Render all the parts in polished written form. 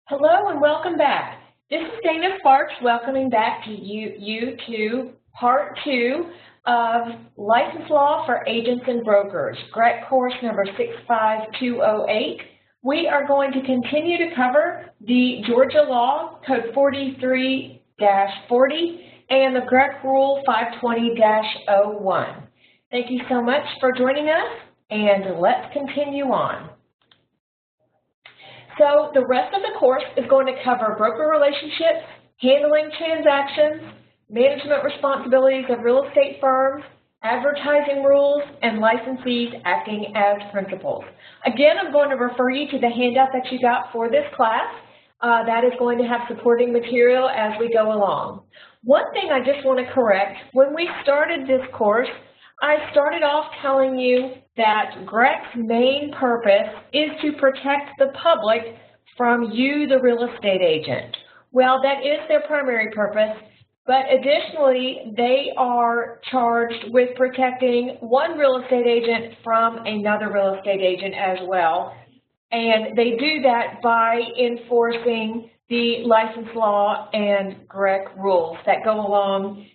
Hello and welcome back. This is Dana Sparks welcoming back to you to part 2 of License Law for Agents and Brokers, GREC course number 65208. We are going to continue to cover the Georgia Law Code 43-40 and the GREC Rule 520-01. Thank you so much for joining us, and let's continue on. So the rest of the course is going to cover broker relationships, handling transactions, management responsibilities of real estate firms, advertising rules, and licensees acting as principals. Again, I'm going to refer you to the handout that you got for this class. That is going to have supporting material as we go along. One thing I just want to correct, when we started this course, I started off telling you that GREC's main purpose is to protect the public from you, the real estate agent. Well, that is their primary purpose, but additionally, they are charged with protecting one real estate agent from another real estate agent as well. And they do that by enforcing the license law and GREC rules that go along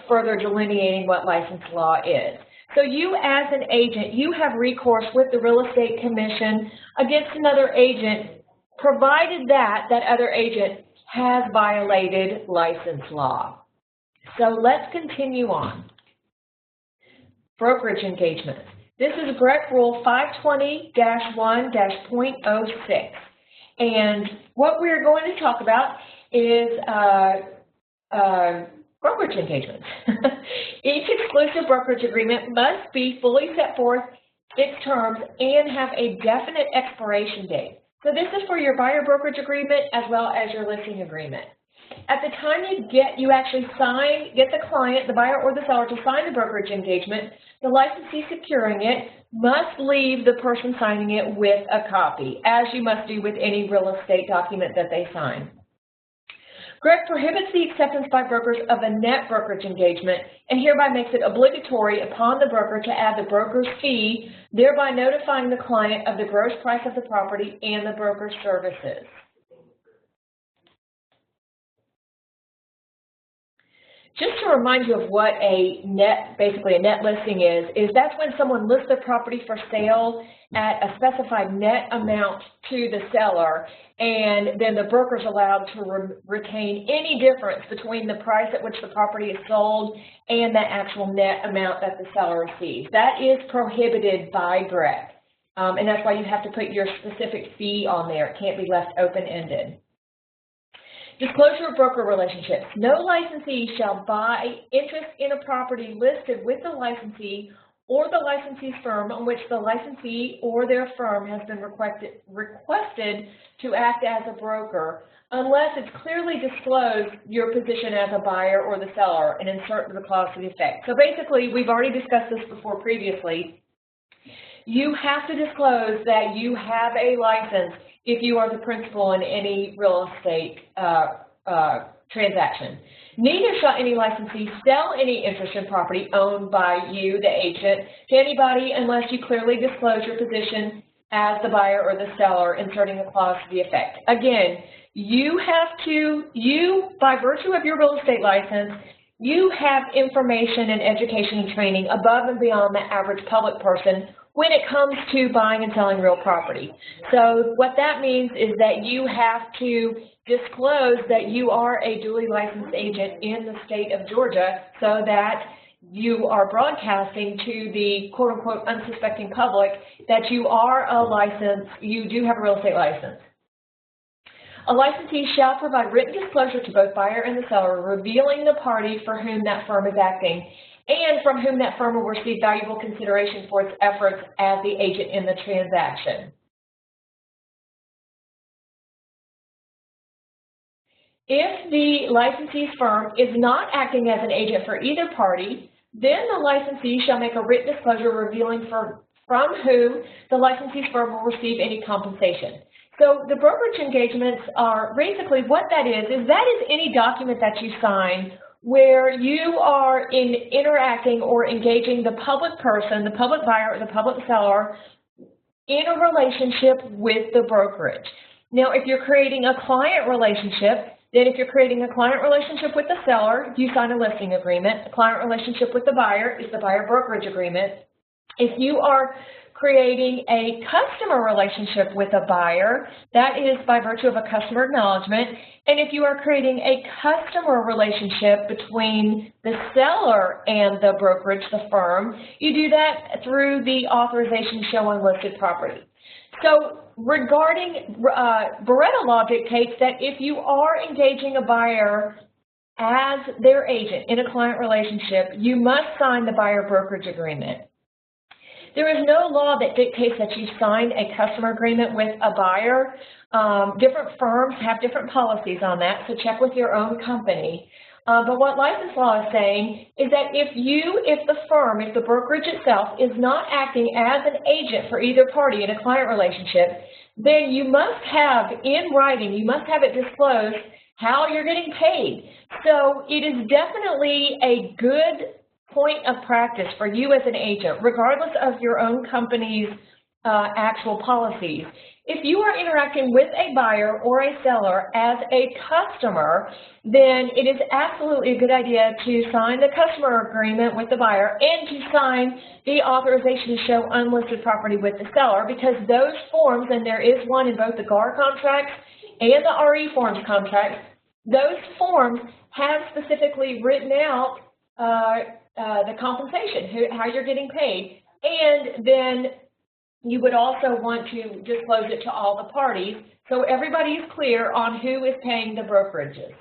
further delineating what license law is. So you as an agent, you have recourse with the Real Estate Commission against another agent, provided that that other agent has violated license law. So let's continue on. Brokerage engagements. This is GREC Rule 520-1-.06. And what we're going to talk about is brokerage engagements. Each exclusive brokerage agreement must be fully set forth its terms and have a definite expiration date. So this is for your buyer brokerage agreement as well as your listing agreement. At the time you actually get the client, the buyer or the seller, to sign the brokerage engagement, the licensee securing it must leave the person signing it with a copy, as you must do with any real estate document that they sign. GREC prohibits the acceptance by brokers of a net brokerage engagement and hereby makes it obligatory upon the broker to add the broker's fee, thereby notifying the client of the gross price of the property and the broker's services. Just to remind you of what basically a net listing is that's when someone lists their property for sale at a specified net amount to the seller, and then the broker is allowed to retain any difference between the price at which the property is sold and the actual net amount that the seller receives. That is prohibited by GREC, and that's why you have to put your specific fee on there. It can't be left open-ended. Disclosure of broker relationships. No licensee shall buy interest in a property listed with the licensee or the licensee's firm on which the licensee or their firm has been requested to act as a broker unless it's clearly disclosed your position as a buyer or the seller and insert the clause to the effect. So basically, we've already discussed this before previously. You have to disclose that you have a license if you are the principal in any real estate transaction. Neither shall any licensee sell any interest in property owned by you, the agent, to anybody unless you clearly disclose your position as the buyer or the seller, inserting a clause to the effect. Again, by virtue of your real estate license, you have information and education and training above and beyond the average public person when it comes to buying and selling real property. So what that means is that you have to disclose that you are a duly licensed agent in the state of Georgia so that you are broadcasting to the quote-unquote unsuspecting public that you are you do have a real estate license. A licensee shall provide written disclosure to both buyer and the seller, revealing the party for whom that firm is acting and from whom that firm will receive valuable consideration for its efforts as the agent in the transaction. If the licensee's firm is not acting as an agent for either party, then the licensee shall make a written disclosure revealing from whom the licensee's firm will receive any compensation. So the brokerage engagements are basically what that is any document that you sign where you are interacting or engaging the public person, the public buyer or the public seller in a relationship with the brokerage. Now, if you're creating a client relationship, then if you're creating a client relationship with the seller, you sign a listing agreement. A client relationship with the buyer is the buyer brokerage agreement. If you are creating a customer relationship with a buyer, that is by virtue of a customer acknowledgement. And if you are creating a customer relationship between the seller and the brokerage, the firm, you do that through the authorization to show unlisted property. So regarding Beretta law dictates that if you are engaging a buyer as their agent in a client relationship, you must sign the buyer brokerage agreement. There is no law that dictates that you sign a customer agreement with a buyer. Different firms have different policies on that, so check with your own company. But what license law is saying is that if the brokerage itself is not acting as an agent for either party in a client relationship, then you must have in writing, you must have it disclosed how you're getting paid. So it is definitely a good point of practice for you as an agent, regardless of your own company's actual policies. If you are interacting with a buyer or a seller as a customer, then it is absolutely a good idea to sign the customer agreement with the buyer and to sign the authorization to show unlisted property with the seller, because those forms, and there is one in both the GAR contracts and the RE forms contracts, those forms have specifically written out the compensation, how you're getting paid, and then you would also want to disclose it to all the parties so everybody is clear on who is paying the brokerages.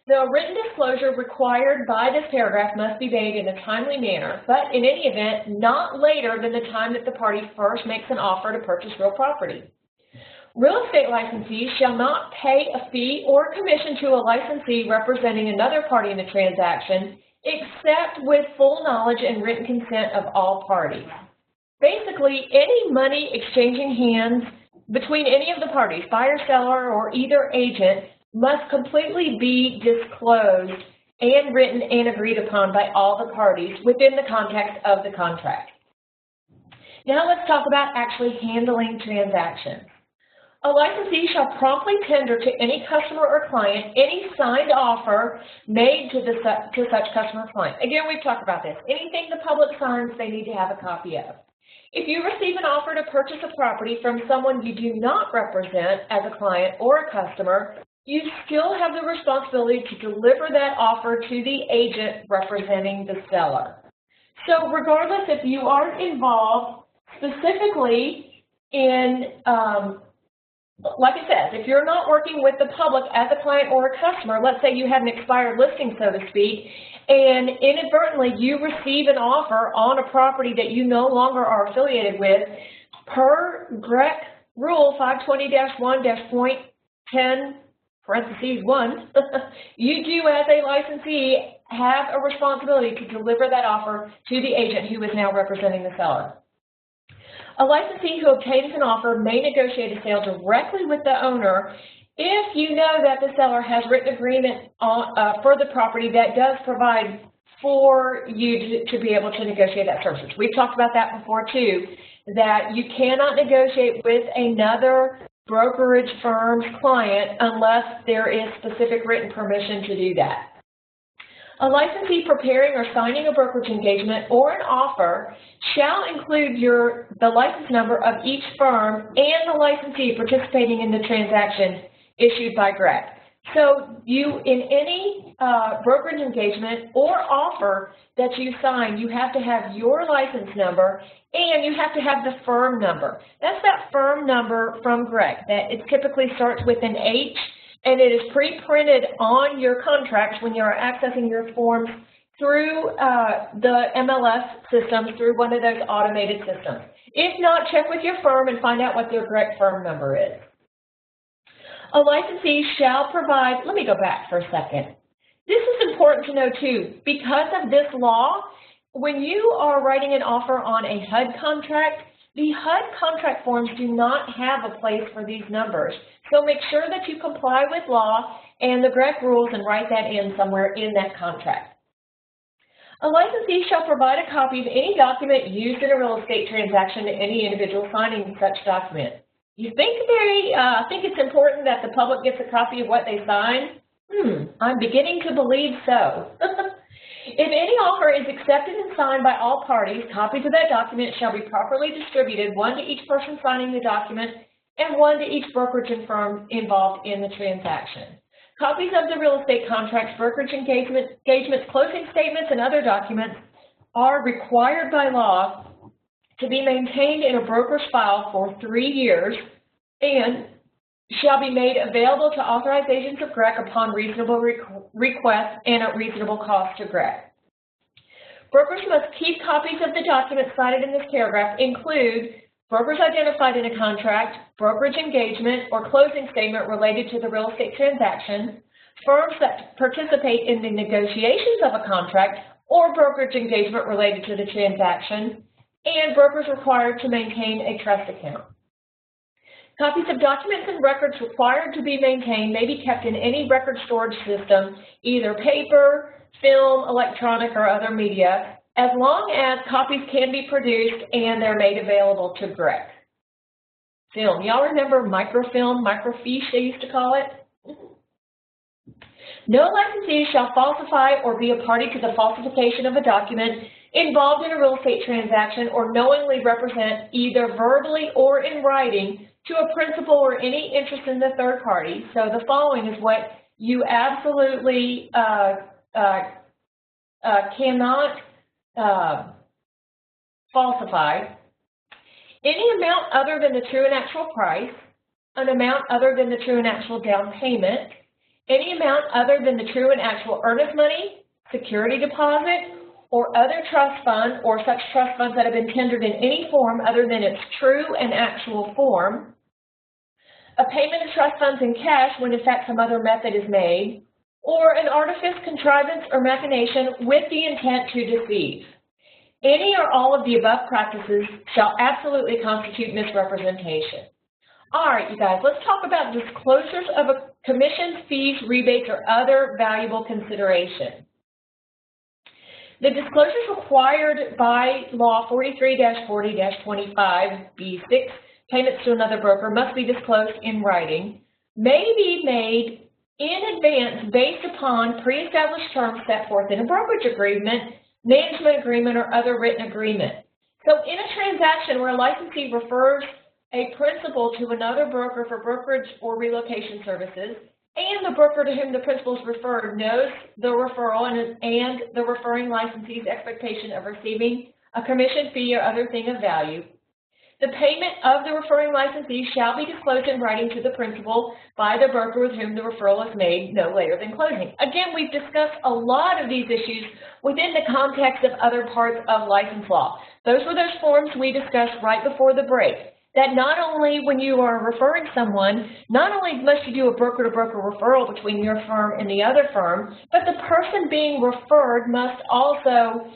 The written disclosure required by this paragraph must be made in a timely manner, but in any event, not later than the time that the party first makes an offer to purchase real property. Real estate licensees shall not pay a fee or commission to a licensee representing another party in the transaction, except with full knowledge and written consent of all parties. Basically, any money exchanging hands between any of the parties, buyer, seller, or either agent, must completely be disclosed and written and agreed upon by all the parties within the context of the contract. Now let's talk about actually handling transactions. A licensee shall promptly tender to any customer or client any signed offer made to such customer or client. Again, we've talked about this. Anything the public signs, they need to have a copy of. If you receive an offer to purchase a property from someone you do not represent as a client or a customer, you still have the responsibility to deliver that offer to the agent representing the seller. So regardless if you aren't involved specifically in like it says, if you're not working with the public as a client or a customer, let's say you have an expired listing, so to speak, and inadvertently you receive an offer on a property that you no longer are affiliated with, per GREC Rule 520-1-.10, parentheses 1, you do as a licensee have a responsibility to deliver that offer to the agent who is now representing the seller. A licensee who obtains an offer may negotiate a sale directly with the owner if you know that the seller has written agreement for the property that does provide for you to be able to negotiate that service. We've talked about that before too, that you cannot negotiate with another brokerage firm's client unless there is specific written permission to do that. A licensee preparing or signing a brokerage engagement or an offer shall include the license number of each firm and the licensee participating in the transaction issued by GREC. So you, in any brokerage engagement or offer that you sign, you have to have your license number and you have to have the firm number. That's that firm number from GREC. That it typically starts with an H, and it is pre-printed on your contracts when you're accessing your forms through the MLS system, through one of those automated systems. If not, check with your firm and find out what their correct firm number is. A licensee shall provide, let me go back for a second. This is important to know too. Because of this law, when you are writing an offer on a HUD contract, the HUD contract forms do not have a place for these numbers. So make sure that you comply with law and the GREC rules and write that in somewhere in that contract. A licensee shall provide a copy of any document used in a real estate transaction to any individual signing such document. You think think it's important that the public gets a copy of what they sign? I'm beginning to believe so. If any offer is accepted and signed by all parties, copies of that document shall be properly distributed, one to each person signing the document and one to each brokerage and firm involved in the transaction. Copies of the real estate contracts, brokerage engagements, closing statements, and other documents are required by law to be maintained in a broker's file for 3 years and shall be made available to authorized agents of GREC upon reasonable request and at reasonable cost to GREC. Brokers must keep copies of the documents cited in this paragraph include brokers identified in a contract, brokerage engagement, or closing statement related to the real estate transaction, firms that participate in the negotiations of a contract or brokerage engagement related to the transaction, and brokers required to maintain a trust account. Copies of documents and records required to be maintained may be kept in any record storage system, either paper, film, electronic, or other media, as long as copies can be produced and they're made available to GREC. Film. Y'all remember microfilm, microfiche they used to call it? No licensee shall falsify or be a party to the falsification of a document involved in a real estate transaction or knowingly represent either verbally or in writing to a principal or any interest in the third party. So the following is what you absolutely cannot falsify. Any amount other than the true and actual price, an amount other than the true and actual down payment, any amount other than the true and actual earnest money, security deposit, or other trust fund or such trust funds that have been tendered in any form other than its true and actual form, a payment of trust funds in cash when in fact some other method is made, or an artifice, contrivance, or machination with the intent to deceive. Any or all of the above practices shall absolutely constitute misrepresentation. All right, you guys, let's talk about disclosures of commissions, fees, rebates, or other valuable consideration. The disclosures required by Law 43-40-25B6, payments to another broker, must be disclosed in writing, may be made in advance based upon pre-established terms set forth in a brokerage agreement, management agreement, or other written agreement. So in a transaction where a licensee refers a principal to another broker for brokerage or relocation services, and the broker to whom the principal is referred knows the referral and the referring licensee's expectation of receiving a commission, fee, or other thing of value, the payment of the referring licensee shall be disclosed in writing to the principal by the broker with whom the referral is made no later than closing. Again, we've discussed a lot of these issues within the context of other parts of license law. Those were those forms we discussed right before the break. That not only when you are referring someone, not only must you do a broker-to-broker referral between your firm and the other firm, but the person being referred must also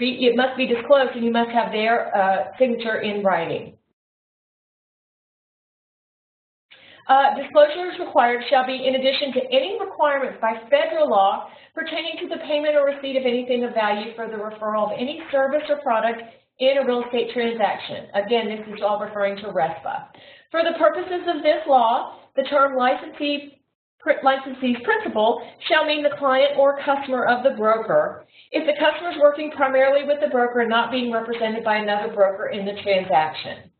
it must be disclosed, and you must have their signature in writing. Disclosures required shall be in addition to any requirements by federal law pertaining to the payment or receipt of anything of value for the referral of any service or product in a real estate transaction. Again, this is all referring to RESPA. For the purposes of this law, the term licensee's principal shall mean the client or customer of the broker if the customer is working primarily with the broker and not being represented by another broker in the transaction.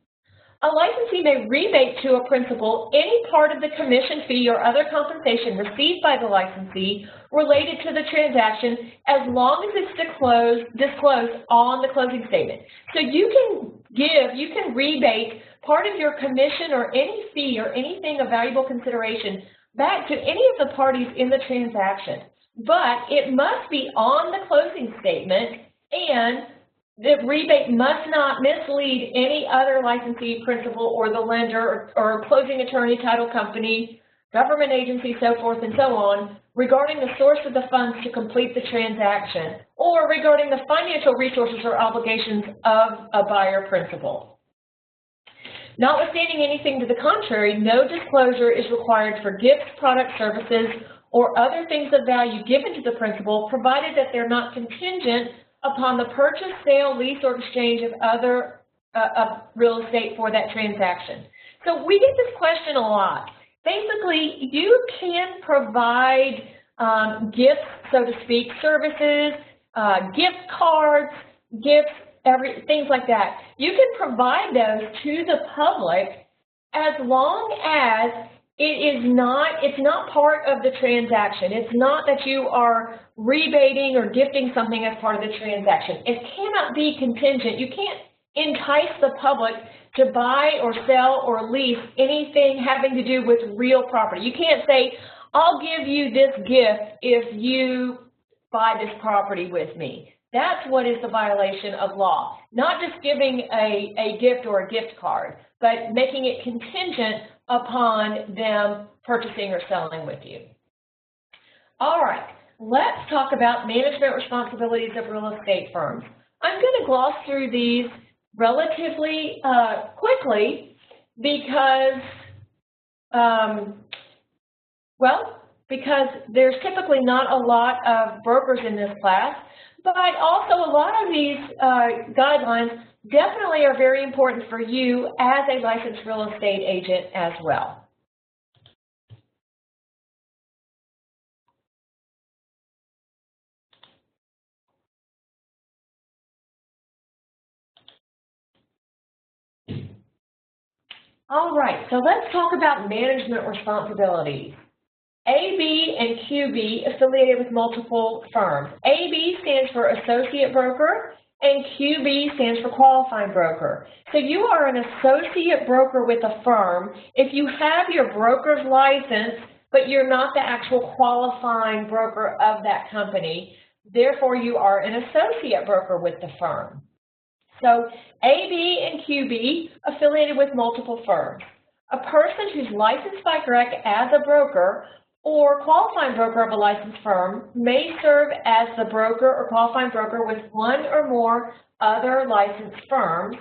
A licensee may rebate to a principal any part of the commission, fee, or other compensation received by the licensee related to the transaction as long as it's disclosed on the closing statement. So you can rebate part of your commission or any fee or anything of valuable consideration back to any of the parties in the transaction, but it must be on the closing statement, and the rebate must not mislead any other licensee, principal, or the lender, or closing attorney, title company, government agency, so forth and so on, regarding the source of the funds to complete the transaction, or regarding the financial resources or obligations of a buyer principal. Notwithstanding anything to the contrary, no disclosure is required for gifts, products, services, or other things of value given to the principal, provided that they're not contingent upon the purchase, sale, lease, or exchange of other of real estate for that transaction. So we get this question a lot. Basically, you can provide gifts, so to speak, services, gift cards, gifts, things like that. You can provide those to the public as long as it's not part of the transaction. It's not that you are rebating or gifting something as part of the transaction. It cannot be contingent. You can't entice the public to buy or sell or lease anything having to do with real property. You can't say, I'll give you this gift if you buy this property with me. That's what is the violation of law. Not just giving a gift or a gift card, but making it contingent upon them purchasing or selling with you. All right, let's talk about management responsibilities of real estate firms. I'm going to gloss through these relatively quickly because, because there's typically not a lot of brokers in this class, but also a lot of these guidelines definitely are very important for you as a licensed real estate agent as well. All right, so let's talk about management responsibilities. AB and QB affiliated with multiple firms. AB stands for associate broker and QB stands for qualifying broker. So you are an associate broker with a firm if you have your broker's license, but you're not the actual qualifying broker of that company. Therefore, you are an associate broker with the firm. So AB and QB affiliated with multiple firms. A person who's licensed by CREC as a broker or qualifying broker of a licensed firm may serve as the broker or qualifying broker with one or more other licensed firms.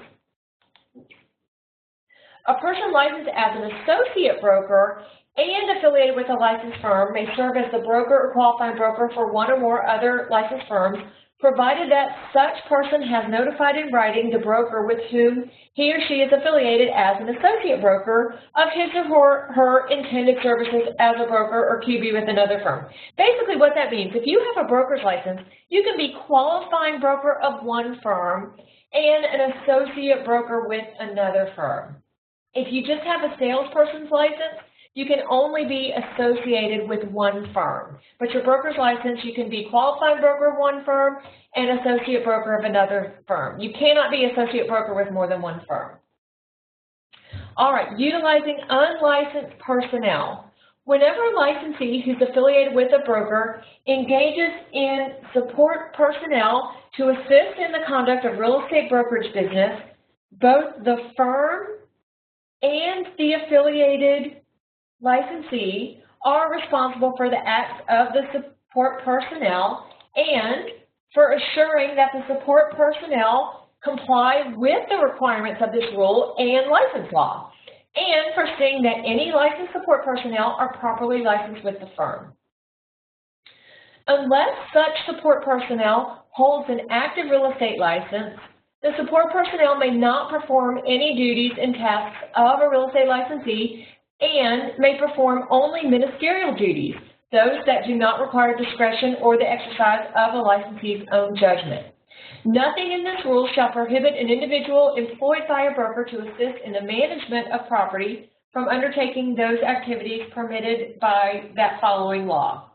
A person licensed as an associate broker and affiliated with a licensed firm may serve as the broker or qualifying broker for one or more other licensed firms, provided that such person has notified in writing the broker with whom he or she is affiliated as an associate broker of his or her intended services as a broker or QB with another firm. Basically what that means, if you have a broker's license, you can be qualifying broker of one firm and an associate broker with another firm. If you just have a salesperson's license, you can only be associated with one firm. But your broker's license, you can be qualifying broker of one firm and associate broker of another firm. You cannot be associate broker with more than one firm. All right, utilizing unlicensed personnel. Whenever a licensee who's affiliated with a broker engages in support personnel to assist in the conduct of real estate brokerage business, both the firm and the affiliated licensee are responsible for the acts of the support personnel and for assuring that the support personnel comply with the requirements of this rule and license law, and for seeing that any licensed support personnel are properly licensed with the firm. Unless such support personnel holds an active real estate license, the support personnel may not perform any duties and tasks of a real estate licensee and may perform only ministerial duties, those that do not require discretion or the exercise of a licensee's own judgment. Nothing in this rule shall prohibit an individual employed by a broker to assist in the management of property from undertaking those activities permitted by that following law.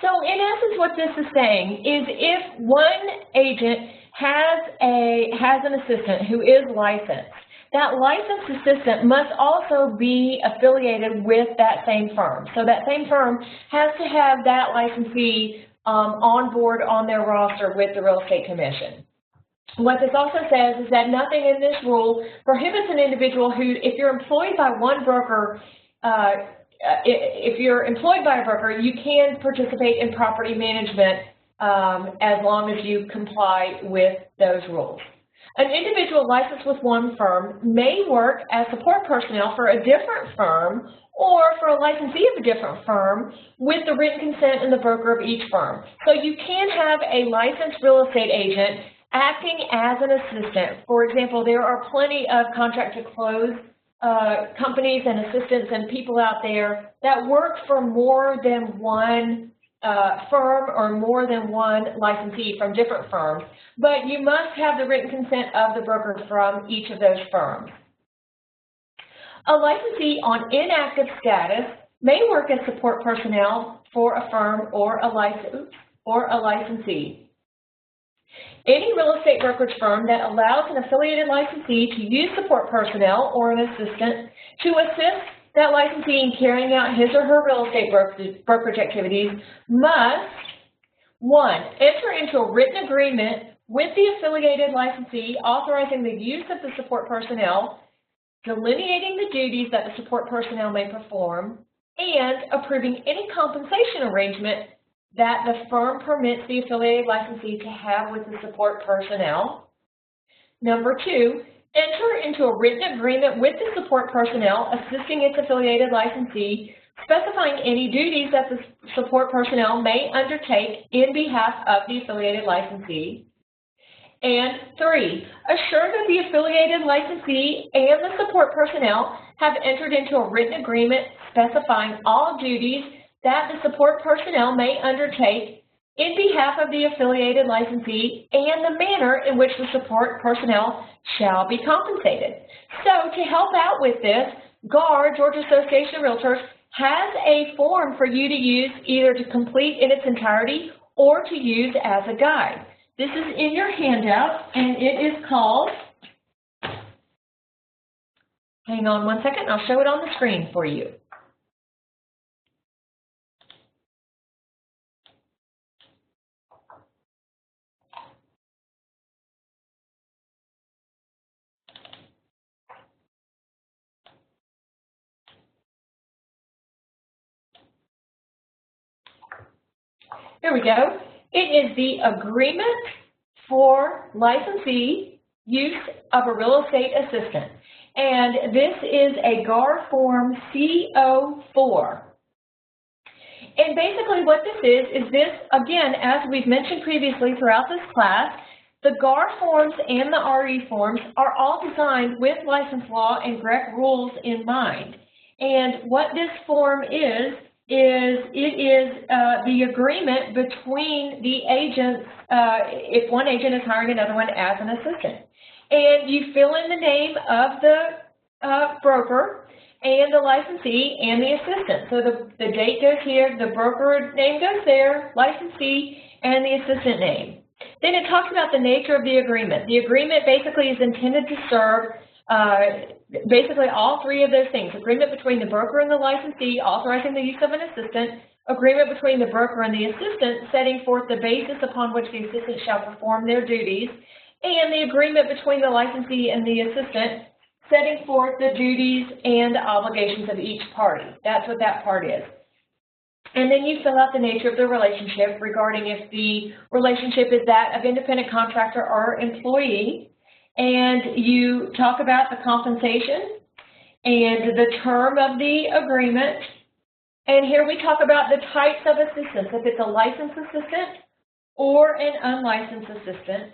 So in essence, what this is saying is if one agent has an assistant who is licensed, that licensed assistant must also be affiliated with that same firm. So that same firm has to have that licensee on board on their roster with the Real Estate Commission. What this also says is that nothing in this rule prohibits an individual who, if you're employed by one broker, if you're employed by a broker, you can participate in property management as long as you comply with those rules. An individual licensed with one firm may work as support personnel for a different firm or for a licensee of a different firm with the written consent and the broker of each firm. So you can have a licensed real estate agent acting as an assistant. For example, there are plenty of contract to close companies and assistants and people out there that work for more than one firm or more than one licensee from different firms, but you must have the written consent of the broker from each of those firms. A licensee on inactive status may work as support personnel for a firm or a licensee. Any real estate brokerage firm that allows an affiliated licensee to use support personnel or an assistant to assist that licensee in carrying out his or her real estate brokerage activities must, 1, enter into a written agreement with the affiliated licensee authorizing the use of the support personnel, delineating the duties that the support personnel may perform, and approving any compensation arrangement that the firm permits the affiliated licensee to have with the support personnel. Number 2, enter into a written agreement with the support personnel assisting its affiliated licensee, specifying any duties that the support personnel may undertake in behalf of the affiliated licensee. And 3, assure that the affiliated licensee and the support personnel have entered into a written agreement specifying all duties that the support personnel may undertake in behalf of the affiliated licensee and the manner in which the support personnel shall be compensated. So to help out with this, GAR, Georgia Association of Realtors, has a form for you to use either to complete in its entirety or to use as a guide. This is in your handout, and it is called, hang on one second, I'll show it on the screen for you. Here we go. It is the Agreement for Licensee Use of a Real Estate Assistant. And this is a GAR Form CO4. And basically what this is this, again, as we've mentioned previously throughout this class, the GAR forms and the RE forms are all designed with license law and GREC rules in mind. And what this form is the agreement between the agents, if one agent is hiring another one as an assistant. And you fill in the name of the broker and the licensee and the assistant. So the date goes here, the broker name goes there, licensee, and the assistant name. Then it talks about the nature of the agreement. The agreement basically is intended to serve basically all three of those things: agreement between the broker and the licensee authorizing the use of an assistant, agreement between the broker and the assistant setting forth the basis upon which the assistant shall perform their duties, and the agreement between the licensee and the assistant setting forth the duties and obligations of each party. That's what that part is. And then you fill out the nature of the relationship regarding if the relationship is that of independent contractor or employee. And you talk about the compensation and the term of the agreement. And here we talk about the types of assistants, if it's a licensed assistant or an unlicensed assistant.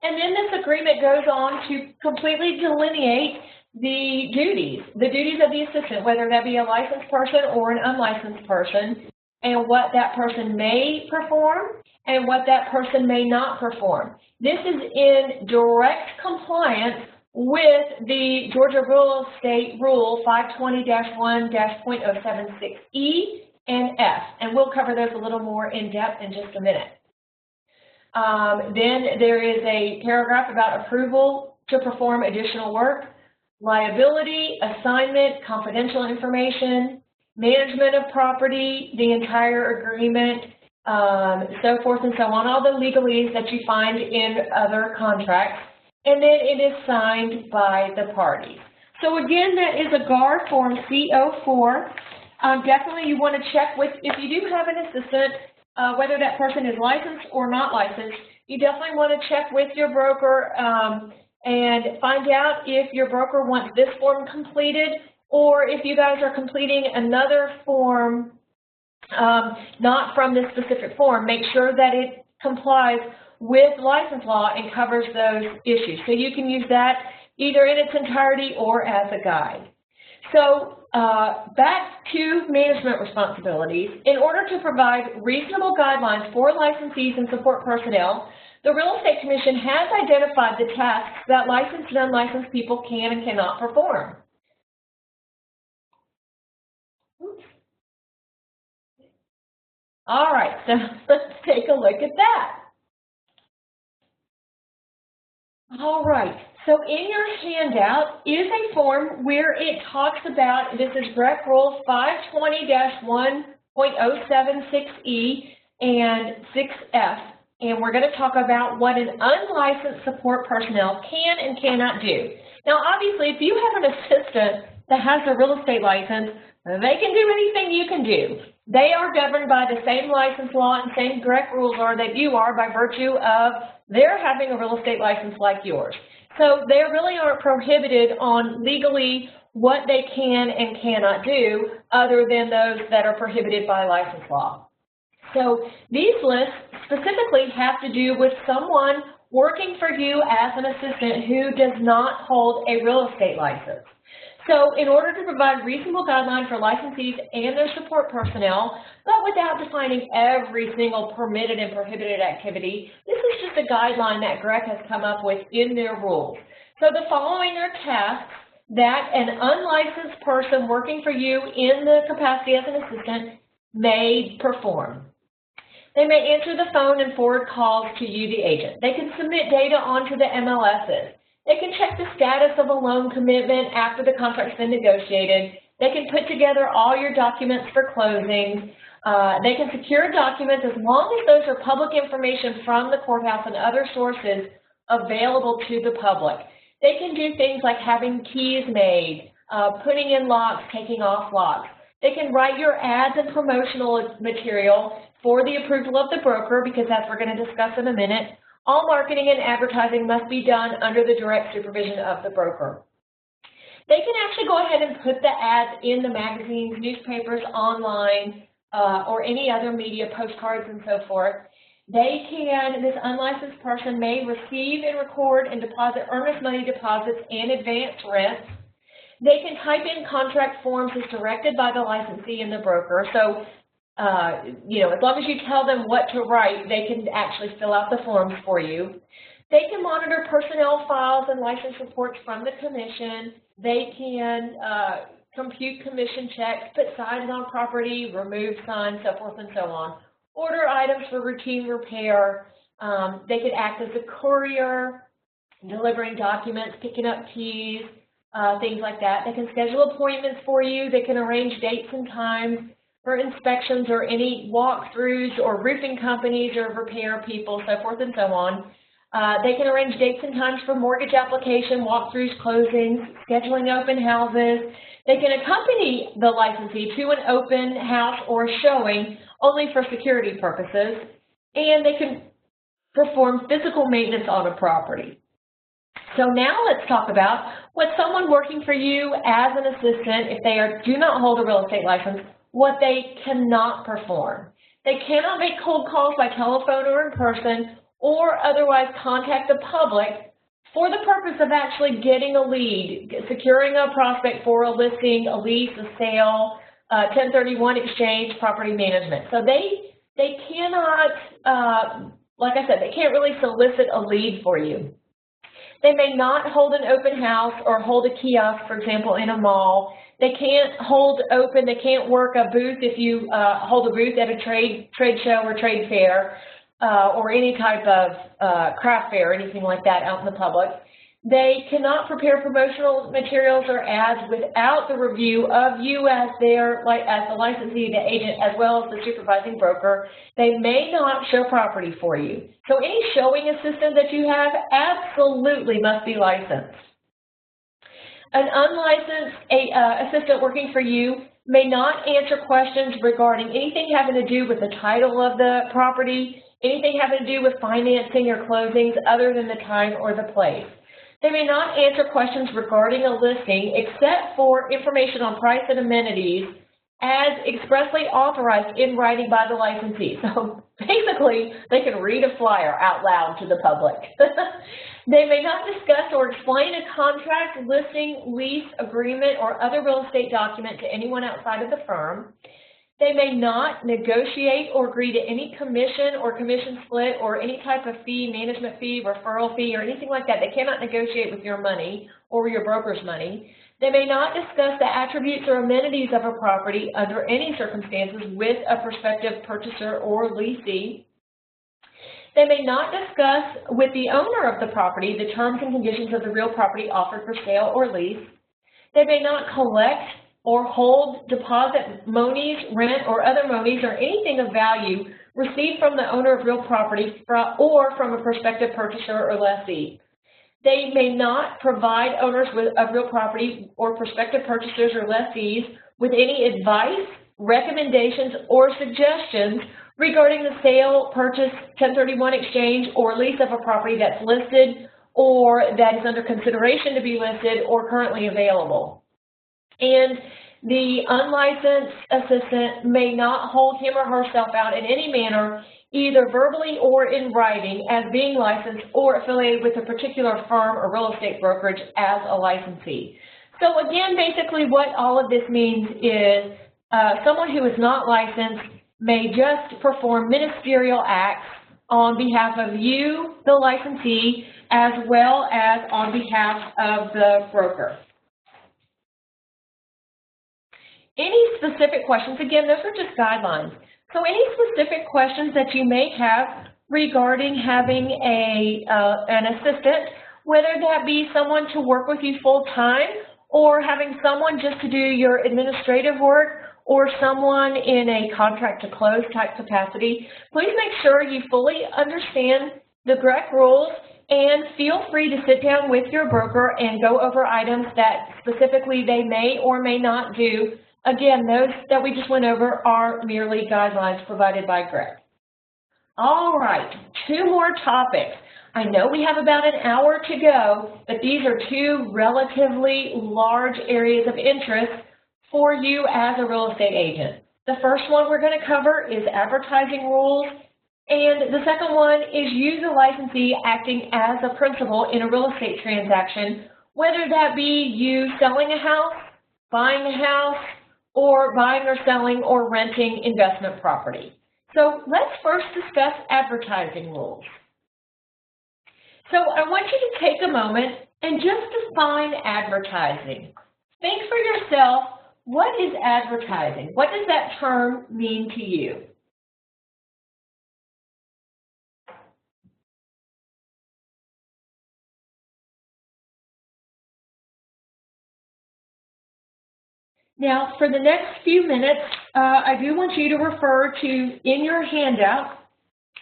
And then this agreement goes on to completely delineate the duties of the assistant, whether that be a licensed person or an unlicensed person, and what that person may perform and what that person may not perform. This is in direct compliance with the Georgia Real Estate Rule 520-1-.076E and F, and we'll cover those a little more in depth in just a minute. Then there is a paragraph about approval to perform additional work, liability, assignment, confidential information, management of property, the entire agreement, so forth and so on, all the legalese that you find in other contracts, and then it is signed by the parties. So again, that is a GAR Form CO4. Definitely you want to check with, if you do have an assistant, whether that person is licensed or not licensed, you definitely want to check with your broker and find out if your broker wants this form completed, or if you guys are completing another form not from this specific form. Make sure that it complies with license law and covers those issues. So you can use that either in its entirety or as a guide. So back to management responsibilities. In order to provide reasonable guidelines for licensees and support personnel, the Real Estate Commission has identified the tasks that licensed and unlicensed people can and cannot perform. All right, so let's take a look at that. All right, so in your handout is a form where it talks about, this is Rec Rules 520-1.076E and 6F, and we're going to talk about what an unlicensed support personnel can and cannot do. Now, obviously, if you have an assistant that has a real estate license, they can do anything you can do. They are governed by the same license law and same direct rules are that you are by virtue of their having a real estate license like yours. So they really aren't prohibited on legally what they can and cannot do other than those that are prohibited by license law. So these lists specifically have to do with someone working for you as an assistant who does not hold a real estate license. So in order to provide reasonable guidelines for licensees and their support personnel, but without defining every single permitted and prohibited activity, this is just a guideline that GREC has come up with in their rules. So the following are tasks that an unlicensed person working for you in the capacity as an assistant may perform. They may answer the phone and forward calls to you, the agent. They can submit data onto the MLSs. They can check the status of a loan commitment after the contract's been negotiated. They can put together all your documents for closings. They can secure documents as long as those are public information from the courthouse and other sources available to the public. They can do things like having keys made, putting in locks, taking off locks. They can write your ads and promotional material for the approval of the broker, because as we're going to discuss in a minute, all marketing and advertising must be done under the direct supervision of the broker. They can actually go ahead and put the ads in the magazines, newspapers, online, or any other media, postcards, and so forth. They can, this unlicensed person may receive and record and deposit earnest money deposits and advance rents. They can type in contract forms as directed by the licensee and the broker. So you know, as long as you tell them what to write, they can actually fill out the forms for you. They can monitor personnel files and license reports from the commission. They can compute commission checks, put signs on property, remove signs, so forth and so on. Order items for routine repair. They could act as a courier, delivering documents, picking up keys, things like that. They can schedule appointments for you. They can arrange dates and times for inspections or any walkthroughs or roofing companies or repair people, so forth and so on. They can arrange dates and times for mortgage application, walkthroughs, closings, scheduling open houses. They can accompany the licensee to an open house or showing only for security purposes, and they can perform physical maintenance on a property. So now let's talk about what someone working for you as an assistant, if they do not hold a real estate license, what they cannot perform. They cannot make cold calls by telephone or in person or otherwise contact the public for the purpose of actually getting a lead, securing a prospect for a listing, a lease, a sale, 1031 exchange, property management. So they cannot, like I said, they can't really solicit a lead for you. They may not hold an open house or hold a kiosk, for example, in a mall. They can't hold open, they can't work a booth if you hold a booth at a trade show or trade fair or any type of craft fair or anything like that out in the public. They cannot prepare promotional materials or ads without the review of you as the licensee, the agent, as well as the supervising broker. They may not show property for you. So any showing assistant that you have absolutely must be licensed. An unlicensed assistant working for you may not answer questions regarding anything having to do with the title of the property, anything having to do with financing or closings other than the time or the place. They may not answer questions regarding a listing except for information on price and amenities as expressly authorized in writing by the licensee. So basically, they can read a flyer out loud to the public. They may not discuss or explain a contract, listing, lease, agreement, or other real estate document to anyone outside of the firm. They may not negotiate or agree to any commission or commission split or any type of fee, management fee, referral fee, or anything like that. They cannot negotiate with your money or your broker's money. They may not discuss the attributes or amenities of a property under any circumstances with a prospective purchaser or leasee. They may not discuss with the owner of the property the terms and conditions of the real property offered for sale or lease. They may not collect or hold deposit monies, rent, or other monies, or anything of value received from the owner of real property or from a prospective purchaser or lessee. They may not provide owners of real property or prospective purchasers or lessees with any advice, recommendations, or suggestions regarding the sale, purchase, 1031 exchange, or lease of a property that's listed or that is under consideration to be listed or currently available. And the unlicensed assistant may not hold him or herself out in any manner, either verbally or in writing, as being licensed or affiliated with a particular firm or real estate brokerage as a licensee. So again, basically what all of this means is someone who is not licensed may just perform ministerial acts on behalf of you, the licensee, as well as on behalf of the broker. Any specific questions, again, those are just guidelines. So any specific questions that you may have regarding having an assistant, whether that be someone to work with you full-time or having someone just to do your administrative work or someone in a contract-to-close type capacity, please make sure you fully understand the GREC rules and feel free to sit down with your broker and go over items that specifically they may or may not do. Again, those that we just went over are merely guidelines provided by GREC. All right, 2 more topics. I know we have about an hour to go, but these are 2 relatively large areas of interest for you as a real estate agent. The first one we're going to cover is advertising rules, and the second one is you, the licensee, acting as a principal in a real estate transaction, whether that be you selling a house, buying a house, or buying or selling or renting investment property. So let's first discuss advertising rules. So I want you to take a moment and just define advertising. Think for yourself, what is advertising? What does that term mean to you? Now, for the next few minutes, I do want you to refer to, in your handout,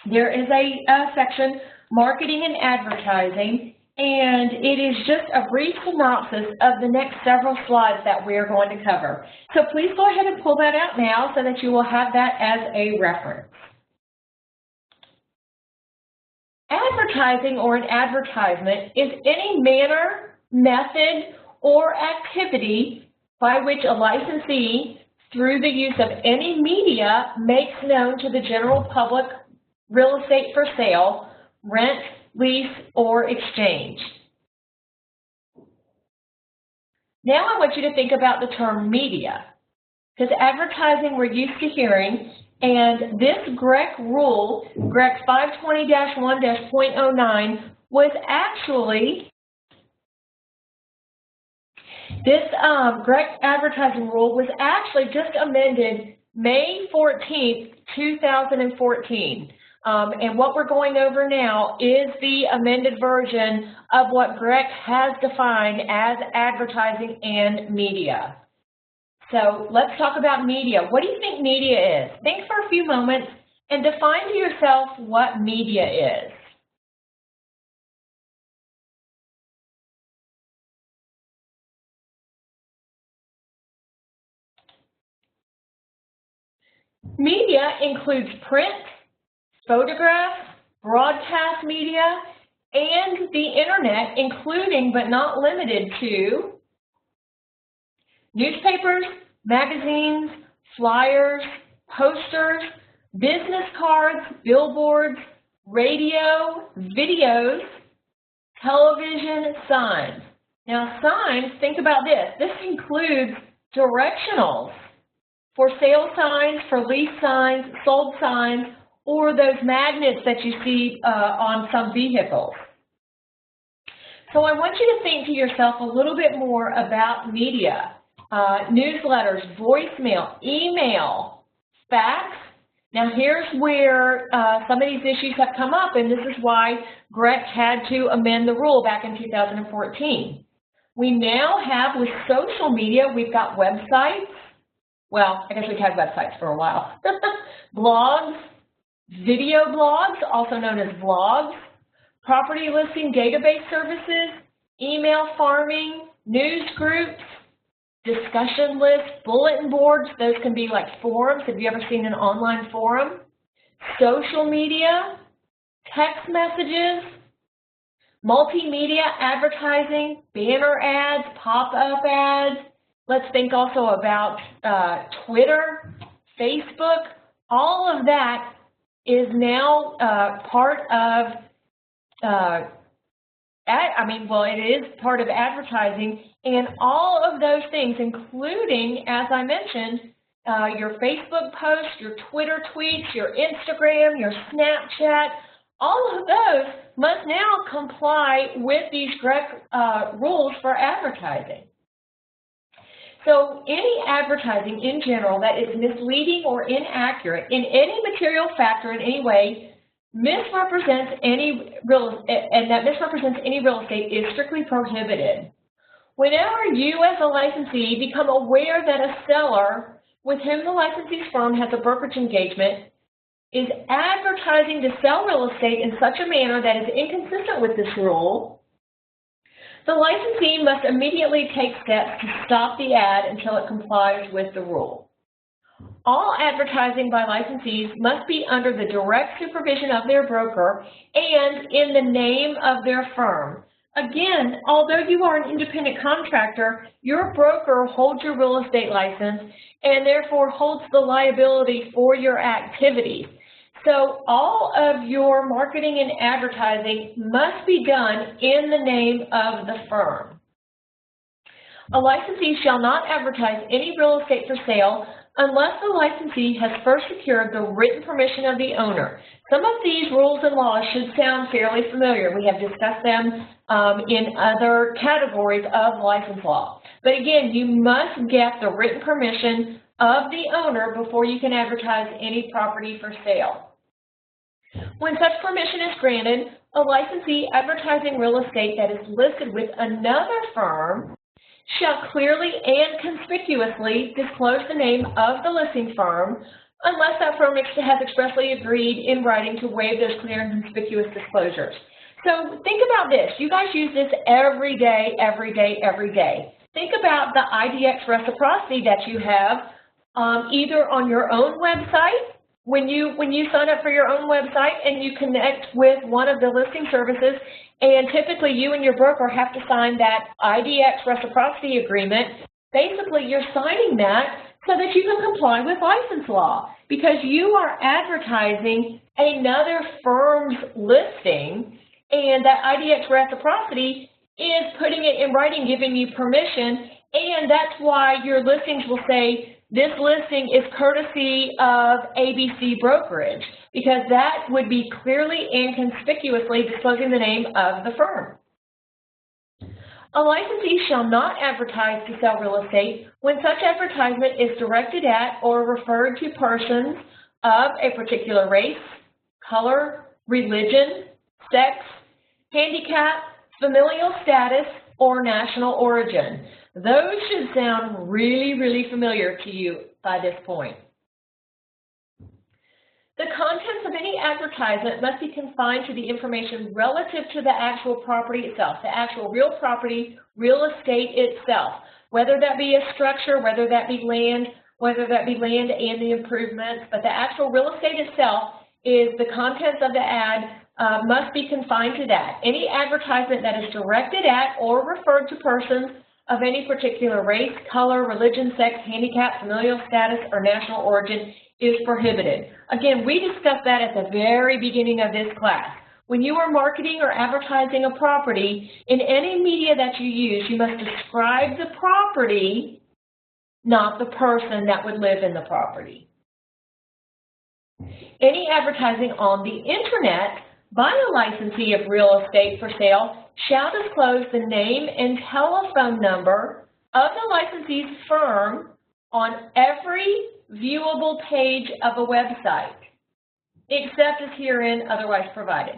there is a section, Marketing and Advertising, and it is just a brief synopsis of the next several slides that we are going to cover. So please go ahead and pull that out now so that you will have that as a reference. Advertising or an advertisement is any manner, method, or activity by which a licensee, through the use of any media, makes known to the general public real estate for sale, rent, lease, or exchange. Now I want you to think about the term media, because advertising we're used to hearing, and this GREC rule, GREC 520-1-.09, was actually, this GREC advertising rule was actually just amended May 14th, 2014. And what we're going over now is the amended version of what GREC has defined as advertising and media. So let's talk about media. What do you think media is? Think for a few moments and define to yourself what media is. Media includes print, photographs, broadcast media, and the internet, including but not limited to newspapers, magazines, flyers, posters, business cards, billboards, radio, videos, television, signs. Now signs, think about this. This includes directionals for sale signs, for lease signs, sold signs, or those magnets that you see on some vehicles. So I want you to think to yourself a little bit more about media, newsletters, voicemail, email, fax. Now here's where some of these issues have come up, and this is why Greg had to amend the rule back in 2014. We now have, with social media, we've got websites. Well, I guess we've had websites for a while. Blogs, video blogs, also known as vlogs, property listing database services, email farming, news groups, discussion lists, bulletin boards. Those can be like forums. Have you ever seen an online forum? Social media, text messages, multimedia advertising, banner ads, pop-up ads. Let's think also about Twitter, Facebook. All of that is now part of, it is part of advertising, and all of those things, including, as I mentioned, your Facebook posts, your Twitter tweets, your Instagram, your Snapchat, all of those must now comply with these rules for advertising. So any advertising in general that is misleading or inaccurate in any material fact or in any way misrepresents any real estate is strictly prohibited. Whenever you as a licensee become aware that a seller with whom the licensee's firm has a brokerage engagement is advertising to sell real estate in such a manner that is inconsistent with this rule, the licensee must immediately take steps to stop the ad until it complies with the rule. All advertising by licensees must be under the direct supervision of their broker and in the name of their firm. Again, although you are an independent contractor, your broker holds your real estate license and therefore holds the liability for your activities. So all of your marketing and advertising must be done in the name of the firm. A licensee shall not advertise any real estate for sale unless the licensee has first secured the written permission of the owner. Some of these rules and laws should sound fairly familiar. We have discussed them in other categories of license law. But again, you must get the written permission of the owner before you can advertise any property for sale. When such permission is granted, a licensee advertising real estate that is listed with another firm shall clearly and conspicuously disclose the name of the listing firm unless that firm has expressly agreed in writing to waive those clear and conspicuous disclosures. So think about this. You guys use this every day, every day, every day. Think about the IDX reciprocity that you have either on your own website, when you sign up for your own website and you connect with one of the listing services, and typically you and your broker have to sign that IDX reciprocity agreement. Basically, you're signing that so that you can comply with license law because you are advertising another firm's listing, and that IDX reciprocity is putting it in writing, giving you permission, and that's why your listings will say, this listing is courtesy of ABC Brokerage, because that would be clearly and conspicuously disclosing the name of the firm. A licensee shall not advertise to sell real estate when such advertisement is directed at or referred to persons of a particular race, color, religion, sex, handicap, familial status, or national origin. Those should sound really, really familiar to you by this point. The contents of any advertisement must be confined to the information relative to the actual property itself, the actual real property, real estate itself, whether that be a structure, whether that be land and the improvements, but the actual real estate itself is the contents of the ad must be confined to that. Any advertisement that is directed at or referred to persons of any particular race, color, religion, sex, handicap, familial status, or national origin is prohibited. Again, we discussed that at the very beginning of this class. When you are marketing or advertising a property, in any media that you use, you must describe the property, not the person that would live in the property. Any advertising on the internet by a licensee of real estate for sale shall disclose the name and telephone number of the licensee's firm on every viewable page of a website, except as herein otherwise provided.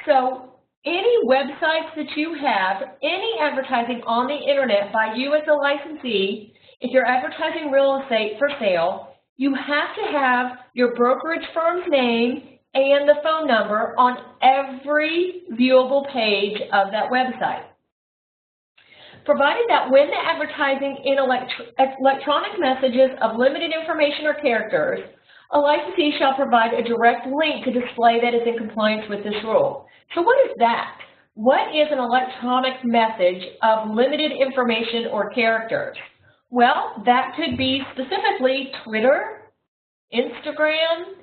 So any websites that you have, any advertising on the internet by you as a licensee, if you're advertising real estate for sale, you have to have your brokerage firm's name and the phone number on every viewable page of that website. Provided that when the advertising in electronic messages of limited information or characters, a licensee shall provide a direct link to display that is in compliance with this rule. So what is that? What is an electronic message of limited information or characters? Well, that could be specifically Twitter, Instagram,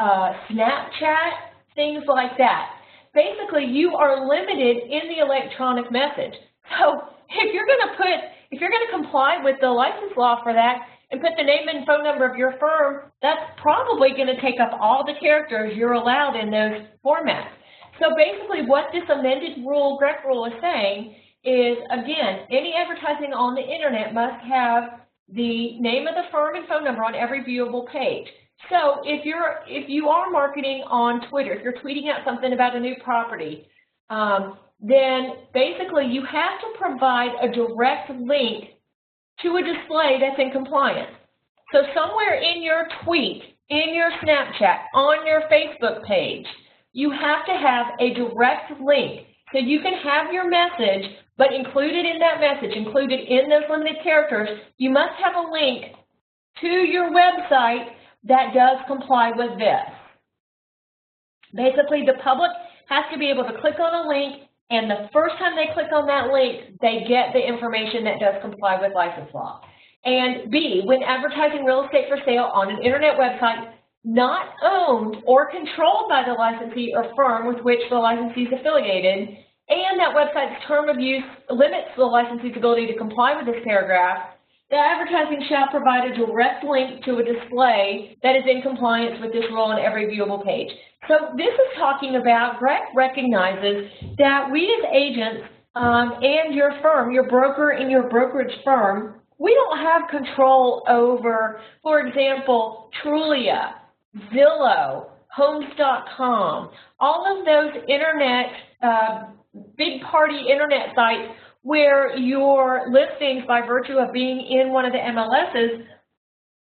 Snapchat, things like that. Basically, you are limited in the electronic message. So if you're going to comply with the license law for that and put the name and phone number of your firm, that's probably going to take up all the characters you're allowed in those formats. So basically what this amended rule, GREC rule, is saying is, again, any advertising on the internet must have the name of the firm and phone number on every viewable page. So if you are marketing on Twitter, if you're tweeting out something about a new property, then basically you have to provide a direct link to a display that's in compliance. So somewhere in your tweet, in your Snapchat, on your Facebook page, you have to have a direct link. So you can have your message, but included in that message, included in those limited characters, you must have a link to your website that does comply with this. Basically, the public has to be able to click on a link, and the first time they click on that link, they get the information that does comply with license law. And B, when advertising real estate for sale on an internet website not owned or controlled by the licensee or firm with which the licensee is affiliated, and that website's term of use limits the licensee's ability to comply with this paragraph, the advertising shall provide a direct link to a display that is in compliance with this rule on every viewable page. So this is talking about, GREC recognizes that we as agents and your firm, your broker and your brokerage firm, we don't have control over, for example, Trulia, Zillow, Homes.com, all of those internet, big party internet sites where your listings, by virtue of being in one of the MLSs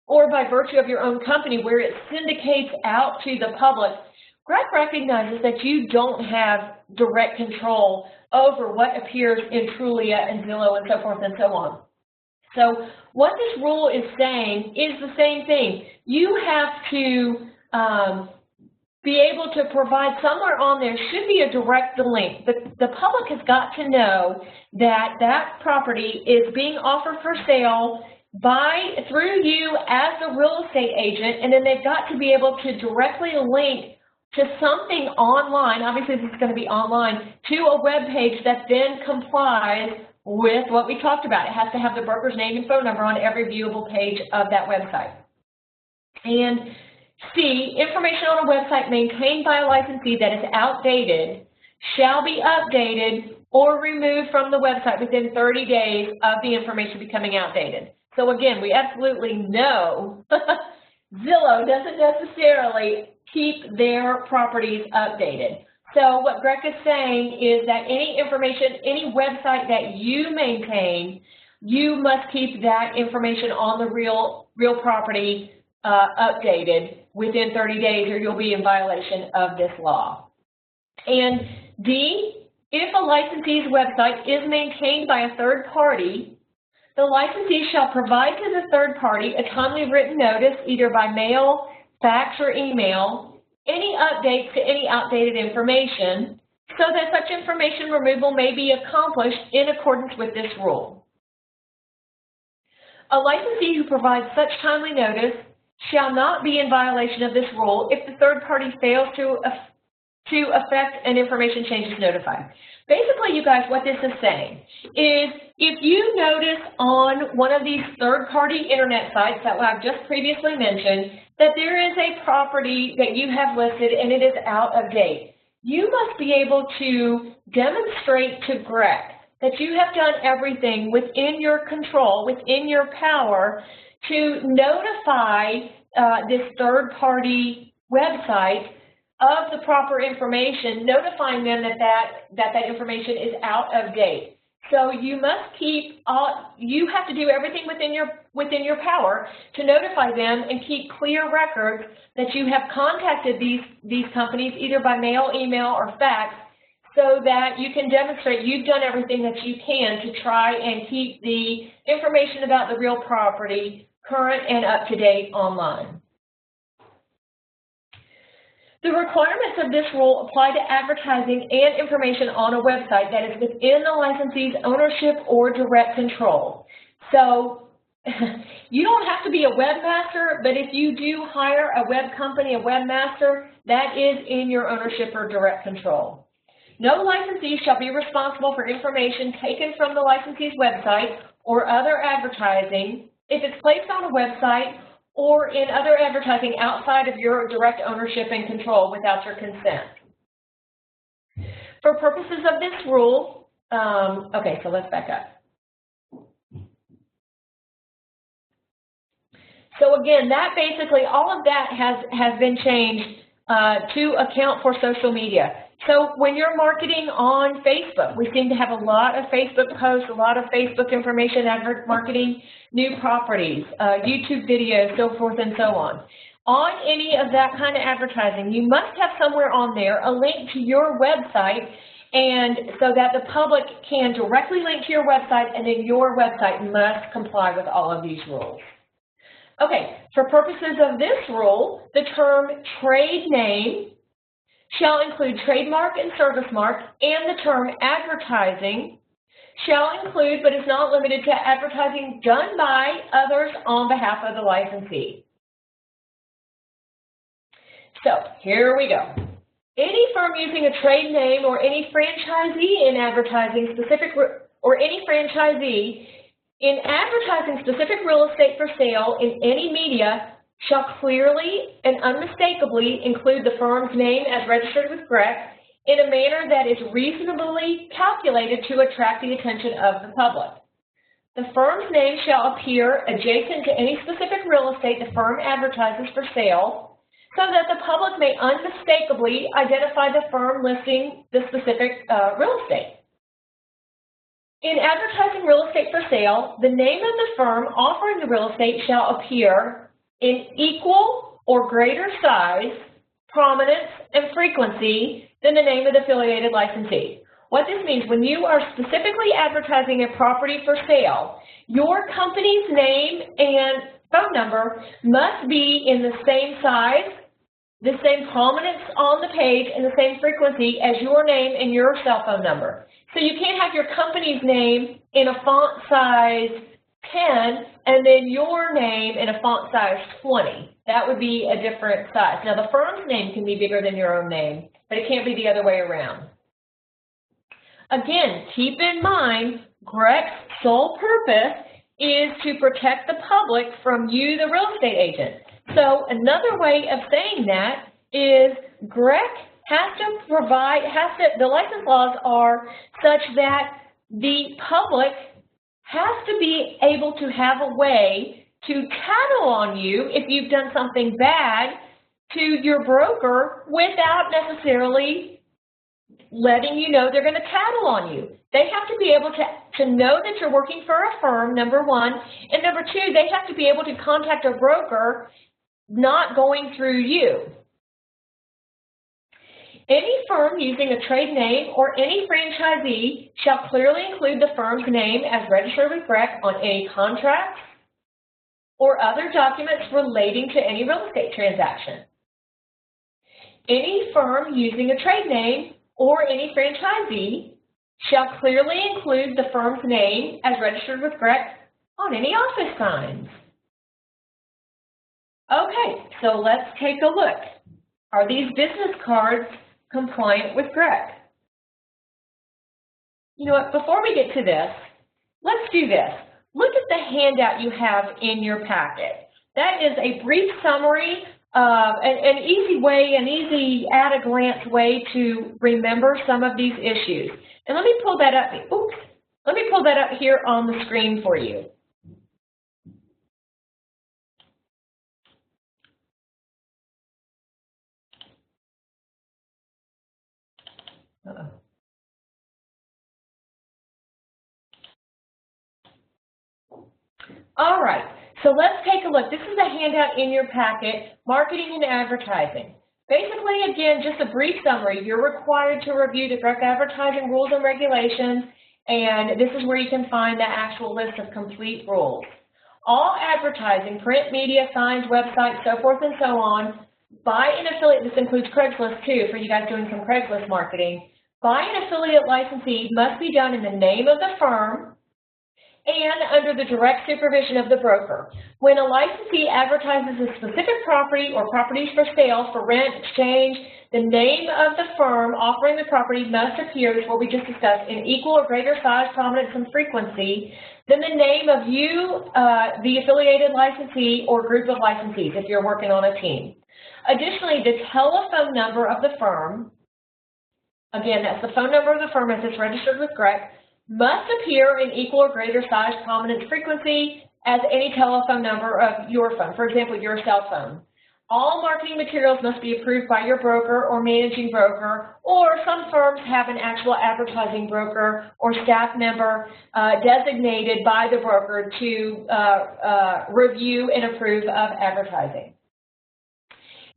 or by virtue of your own company where it syndicates out to the public, GREC recognizes that you don't have direct control over what appears in Trulia and Zillow and so forth and so on. So what this rule is saying is the same thing. You have to be able to provide somewhere on there should be a direct link. The public has got to know that that property is being offered for sale through you as a real estate agent, and then they've got to be able to directly link to something online, obviously this is going to be online, to a web page that then complies with what we talked about. It has to have the broker's name and phone number on every viewable page of that website. And C, information on a website maintained by a licensee that is outdated shall be updated or removed from the website within 30 days of the information becoming outdated. So again, we absolutely know Zillow doesn't necessarily keep their properties updated. So what GREC is saying is that any information, any website that you maintain, you must keep that information on the real property updated within 30 days or you'll be in violation of this law. And D, if a licensee's website is maintained by a third party, the licensee shall provide to the third party a timely written notice either by mail, fax, or email any updates to any outdated information so that such information removal may be accomplished in accordance with this rule. A licensee who provides such timely notice shall not be in violation of this rule if the third party fails to effect an information change is notified. Basically, you guys, what this is saying is if you notice on one of these third-party internet sites that I've just previously mentioned that there is a property that you have listed and it is out of date, you must be able to demonstrate to GREC that you have done everything within your control, within your power, to notify this third-party website of the proper information, notifying them that information is out of date. So you must you have to do everything within your power to notify them and keep clear records that you have contacted these companies either by mail, email, or fax, so that you can demonstrate you've done everything that you can to try and keep the information about the real property current and up to date online. The requirements of this rule apply to advertising and information on a website that is within the licensee's ownership or direct control. So you don't have to be a webmaster, but if you do hire a web company, a webmaster, that is in your ownership or direct control. No licensee shall be responsible for information taken from the licensee's website or other advertising if it's placed on a website or in other advertising outside of your direct ownership and control without your consent. For purposes of this rule, okay, so let's back up. So again, that basically, all of that has been changed to account for social media. So when you're marketing on Facebook, we seem to have a lot of Facebook posts, a lot of Facebook information, marketing new properties, YouTube videos, so forth and so on. On any of that kind of advertising, you must have somewhere on there a link to your website, and so that the public can directly link to your website, and then your website must comply with all of these rules. Okay, for purposes of this rule, the term trade name shall include trademark and service mark, and the term advertising shall include, but is not limited to, advertising done by others on behalf of the licensee. So here we go. Any firm using a trade name or any franchisee in advertising specific specific real estate for sale in any media shall clearly and unmistakably include the firm's name as registered with GREC in a manner that is reasonably calculated to attract the attention of the public. The firm's name shall appear adjacent to any specific real estate the firm advertises for sale, so that the public may unmistakably identify the firm listing the specific real estate. In advertising real estate for sale, the name of the firm offering the real estate shall appear in equal or greater size, prominence, and frequency than the name of the affiliated licensee. What this means, when you are specifically advertising a property for sale, your company's name and phone number must be in the same size, the same prominence on the page, and the same frequency as your name and your cell phone number. So you can't have your company's name in a font size 10 and then your name in a font size 20. That would be a different size. Now the firm's name can be bigger than your own name, but it can't be the other way around. Again, keep in mind, GREC's sole purpose is to protect the public from you, the real estate agent. So another way of saying that is GREC has to provide, the license laws are such that the public has to be able to have a way to tattle on you if you've done something bad to your broker without necessarily letting you know they're going to tattle on you. They have to be able to know that you're working for a firm, number one, and number two, they have to be able to contact a broker not going through you. Any firm using a trade name or any franchisee shall clearly include the firm's name as registered with GREC on any contracts or other documents relating to any real estate transaction. Any firm using a trade name or any franchisee shall clearly include the firm's name as registered with GREC on any office signs. Okay, so let's take a look. Are these business cards compliant with GREC? You know what, before we get to this, let's do this. Look at the handout you have in your packet. That is a brief summary, an easy way, an easy at-a-glance way to remember some of these issues. And let me pull that up. Oops. Let me pull that up here on the screen for you. All right, so let's take a look. This is a handout in your packet, Marketing and Advertising. Basically, again, just a brief summary. You're required to review the GREC advertising rules and regulations, and this is where you can find the actual list of complete rules. All advertising, print, media, signs, websites, so forth and so on, by an affiliate, this includes Craigslist too, for you guys doing some Craigslist marketing, by an affiliate licensee must be done in the name of the firm and under the direct supervision of the broker. When a licensee advertises a specific property or properties for sale, for rent, exchange, the name of the firm offering the property must appear, as what we just discussed, in equal or greater size, prominence, and frequency than the name of you, the affiliated licensee or group of licensees if you're working on a team. Additionally, the telephone number of the firm, again, that's the phone number of the firm as it's registered with GREC, must appear in equal or greater size, prominence, frequency as any telephone number of your phone, for example, your cell phone. All marketing materials must be approved by your broker or managing broker, or some firms have an actual advertising broker or staff member designated by the broker to review and approve of advertising.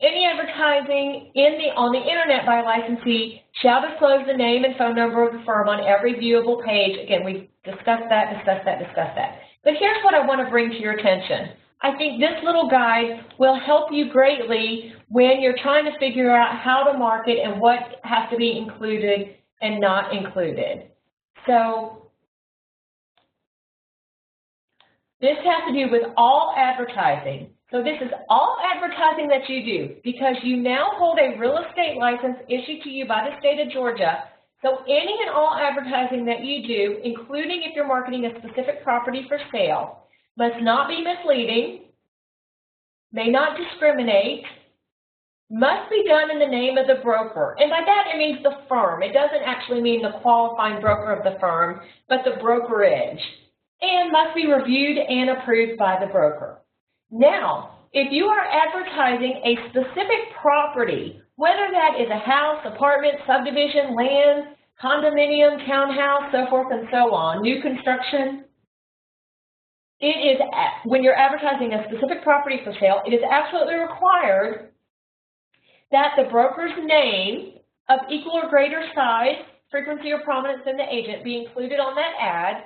Any advertising on the internet by a licensee shall disclose the name and phone number of the firm on every viewable page. Again, we've discussed that. But here's what I want to bring to your attention. I think this little guide will help you greatly when you're trying to figure out how to market and what has to be included and not included. So this has to do with all advertising. So this is all advertising that you do because you now hold a real estate license issued to you by the state of Georgia. So any and all advertising that you do, including if you're marketing a specific property for sale, must not be misleading, may not discriminate, must be done in the name of the broker. And by that, it means the firm. It doesn't actually mean the qualifying broker of the firm, but the brokerage. And must be reviewed and approved by the broker. Now, if you are advertising a specific property, whether that is a house, apartment, subdivision, land, condominium, townhouse, so forth and so on, new construction, it is, when you're advertising a specific property for sale, it is absolutely required that the broker's name of equal or greater size, frequency, or prominence than the agent be included on that ad,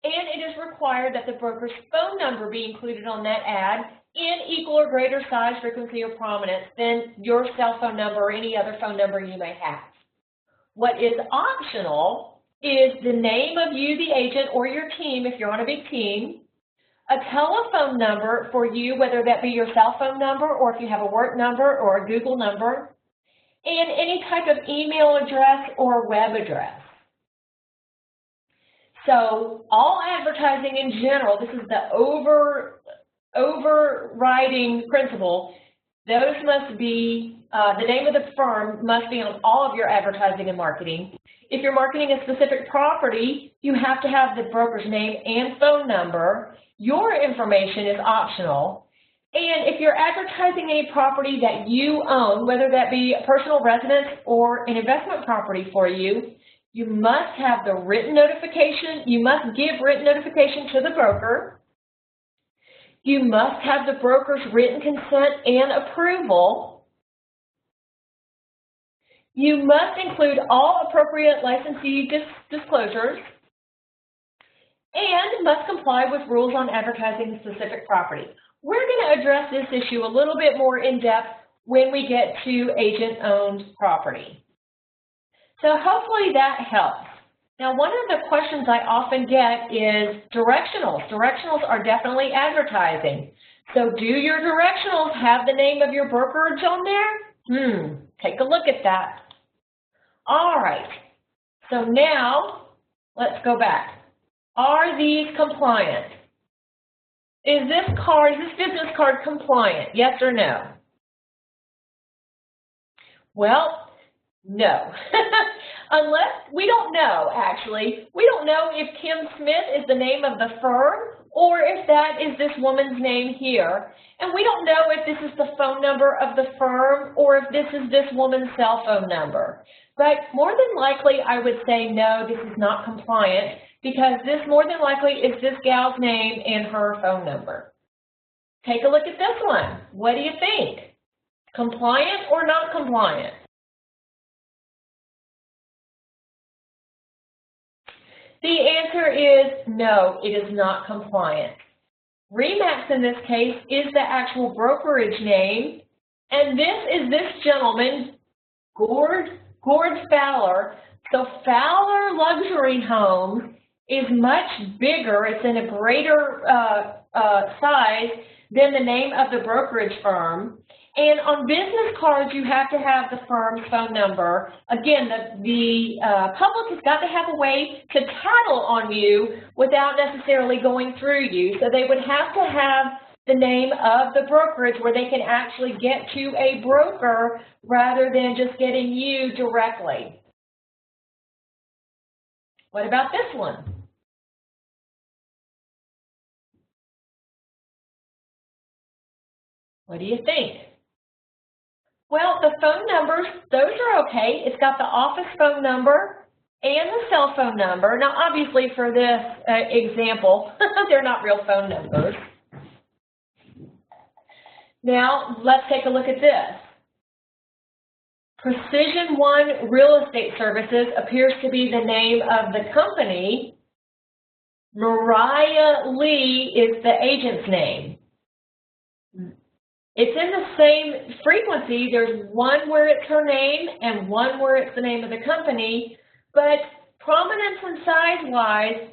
and it is required that the broker's phone number be included on that ad in equal or greater size, frequency, or prominence than your cell phone number or any other phone number you may have. What is optional is the name of you, the agent, or your team, if you're on a big team, a telephone number for you, whether that be your cell phone number or if you have a work number or a Google number, and any type of email address or web address. So all advertising in general, this is the overriding principle, those must be, the name of the firm must be on all of your advertising and marketing. If you're marketing a specific property, you have to have the broker's name and phone number. Your information is optional. And if you're advertising any property that you own, whether that be a personal residence or an investment property for you, you must have the written notification. You must give written notification to the broker. You must have the broker's written consent and approval. You must include all appropriate licensee disclosures and must comply with rules on advertising a specific property. We're going to address this issue a little bit more in depth when we get to agent-owned property. So hopefully that helps. Now, one of the questions I often get is directionals. Directionals are definitely advertising. So do your directionals have the name of your brokerage on there? Take a look at that. All right. So now, let's go back. Are these compliant? Is this business card compliant? Yes or no? Well, no. Unless, we don't know, actually. We don't know if Kim Smith is the name of the firm or if that is this woman's name here. And we don't know if this is the phone number of the firm or if this is this woman's cell phone number. But more than likely, I would say no, this is not compliant because this more than likely is this gal's name and her phone number. Take a look at this one. What do you think? Compliant or not compliant? The answer is no, it is not compliant. RE/MAX in this case is the actual brokerage name, and this is this gentleman, Gord Fowler. So Fowler Luxury Homes is much bigger, it's in a greater size than the name of the brokerage firm. And on business cards, you have to have the firm's phone number. Again, the public has got to have a way to tattle on you without necessarily going through you. So they would have to have the name of the brokerage where they can actually get to a broker rather than just getting you directly. What about this one? What do you think? Well, the phone numbers, those are okay. It's got the office phone number and the cell phone number. Now, obviously, for this example, they're not real phone numbers. Now, let's take a look at this. Precision One Real Estate Services appears to be the name of the company. Mariah Lee is the agent's name. It's in the same frequency. There's one where it's her name and one where it's the name of the company, but prominence and size-wise,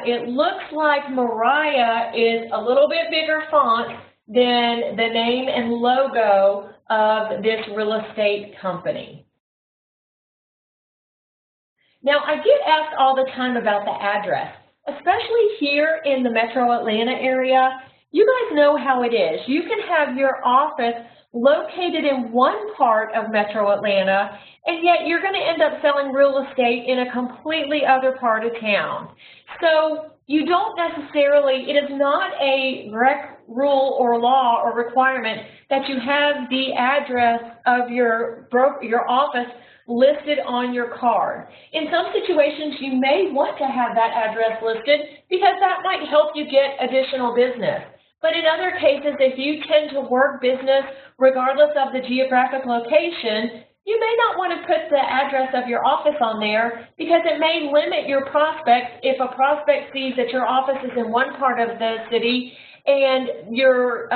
it looks like Mariah is a little bit bigger font than the name and logo of this real estate company. Now, I get asked all the time about the address, especially here in the Metro Atlanta area. You guys know how it is. You can have your office located in one part of Metro Atlanta, and yet you're going to end up selling real estate in a completely other part of town. So you don't necessarily, it is not a direct rule or law or requirement that you have the address of your office listed on your card. In some situations, you may want to have that address listed because that might help you get additional business. But in other cases, if you tend to work business regardless of the geographic location, you may not want to put the address of your office on there because it may limit your prospects if a prospect sees that your office is in one part of the city and you're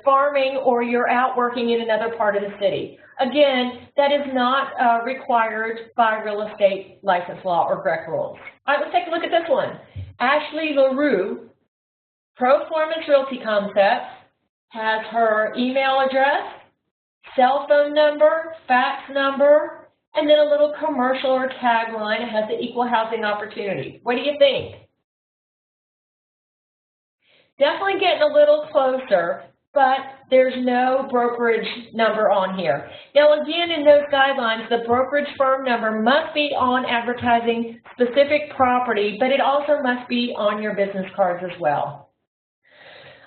farming or you're out working in another part of the city. Again, that is not required by real estate license law or GREC rules. All right, let's take a look at this one. Ashley LaRue, Proformance Realty Concepts, has her email address, cell phone number, fax number, and then a little commercial or tagline. It has the equal housing opportunity. What do you think? Definitely getting a little closer, but there's no brokerage number on here. Now, again, in those guidelines, the brokerage firm number must be on advertising specific property, but it also must be on your business cards as well.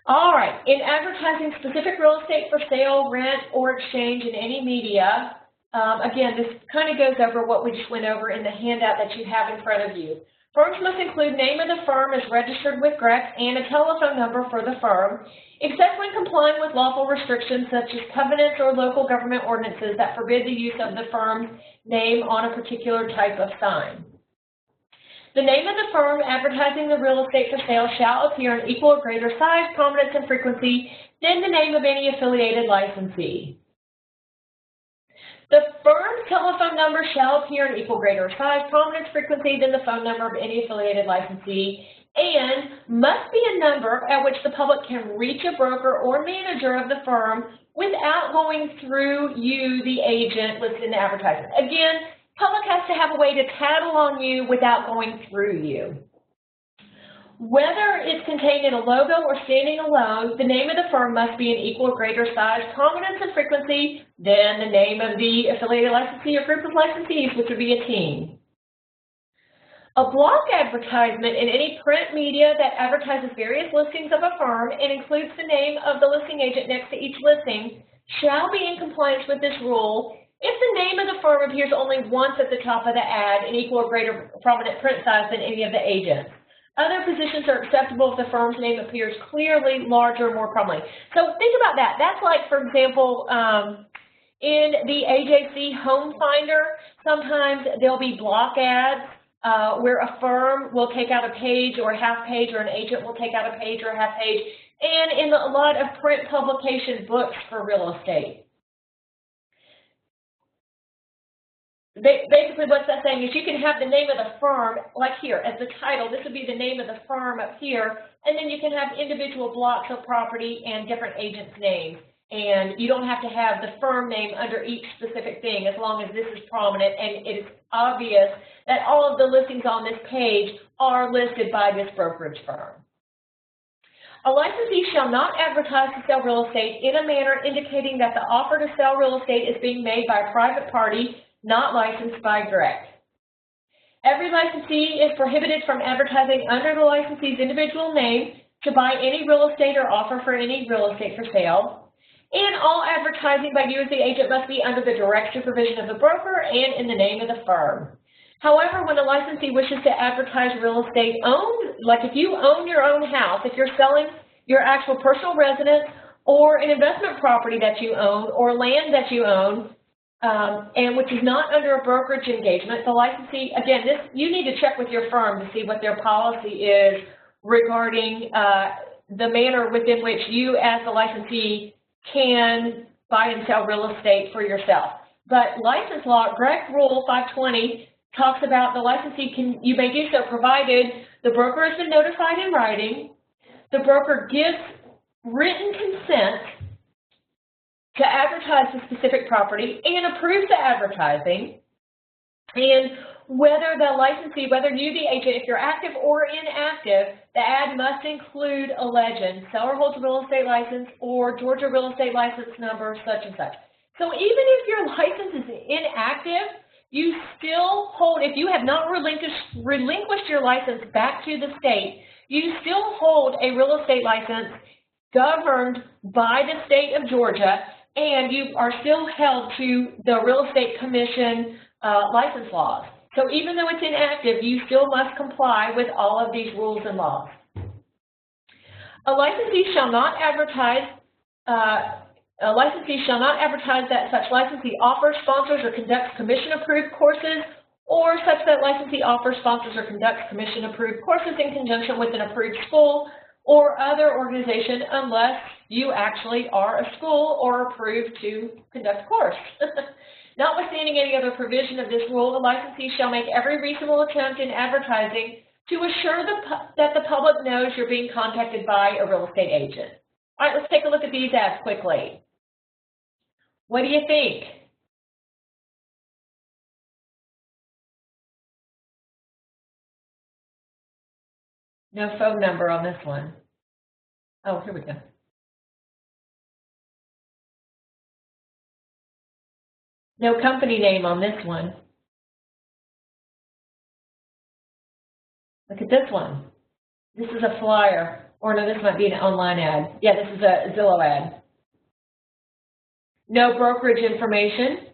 All right, in advertising specific real estate for sale, rent, or exchange in any media, again, this kind of goes over what we just went over in the handout that you have in front of you. Firms must include name of the firm as registered with GREC and a telephone number for the firm, except when complying with lawful restrictions such as covenants or local government ordinances that forbid the use of the firm's name on a particular type of sign. The name of the firm advertising the real estate for sale shall appear in equal or greater size, prominence, and frequency than the name of any affiliated licensee. The firm's telephone number shall appear in equal, greater size, prominence, frequency than the phone number of any affiliated licensee, and must be a number at which the public can reach a broker or manager of the firm without going through you, the agent, listed in the advertisement. Again, public has to have a way to tattle on you without going through you. Whether it's contained in a logo or standing alone, the name of the firm must be in equal or greater size, prominence, and frequency than the name of the affiliated licensee or group of licensees, which would be a team. A block advertisement in any print media that advertises various listings of a firm and includes the name of the listing agent next to each listing shall be in compliance with this rule if the name of the firm appears only once at the top of the ad in equal or greater prominent print size than any of the agents. Other positions are acceptable if the firm's name appears clearly, larger, more prominently. So think about that. That's like, for example, in the AJC Home Finder, sometimes there'll be block ads where a firm will take out a page or a half page, or an agent will take out a page or a half page, and in a lot of print publication books for real estate. Basically, what's that saying is you can have the name of the firm, like here, as the title. This would be the name of the firm up here, and then you can have individual blocks of property and different agents' names. And you don't have to have the firm name under each specific thing as long as this is prominent and it is obvious that all of the listings on this page are listed by this brokerage firm. A licensee shall not advertise to sell real estate in a manner indicating that the offer to sell real estate is being made by a private party not licensed by direct. Every licensee is prohibited from advertising under the licensee's individual name to buy any real estate or offer for any real estate for sale. And all advertising by you as the agent must be under the direct supervision of the broker and in the name of the firm. However, when a licensee wishes to advertise real estate owned, like if you own your own house, if you're selling your actual personal residence or an investment property that you own or land that you own, and which is not under a brokerage engagement, the licensee, again, this you need to check with your firm to see what their policy is regarding the manner within which you as the licensee can buy and sell real estate for yourself. But license law, Direct Rule 520, talks about the licensee you may do so provided the broker has been notified in writing, the broker gives written consent to advertise the specific property and approves the advertising, and whether the licensee, whether you, the agent, if you're active or inactive, the ad must include a legend, seller holds a real estate license or Georgia real estate license number, such and such. So even if your license is inactive, you still hold, if you have not relinquished your license back to the state, you still hold a real estate license governed by the state of Georgia, and you are still held to the Real Estate Commission license laws. So even though it's inactive, you still must comply with all of these rules and laws. A licensee shall not advertise that such licensee offers, sponsors, or conducts commission-approved courses, or such that licensee offers, sponsors, or conducts commission-approved courses in conjunction with an approved school or other organization unless you actually are a school or approved to conduct a course. Notwithstanding any other provision of this rule, a licensee shall make every reasonable attempt in advertising to assure that the public knows you're being contacted by a real estate agent. All right, let's take a look at these ads quickly. What do you think? No phone number on this one. Oh, here we go. No company name on this one. Look at this one. This is a flyer. Or no, this might be an online ad. Yeah, this is a Zillow ad. No brokerage information.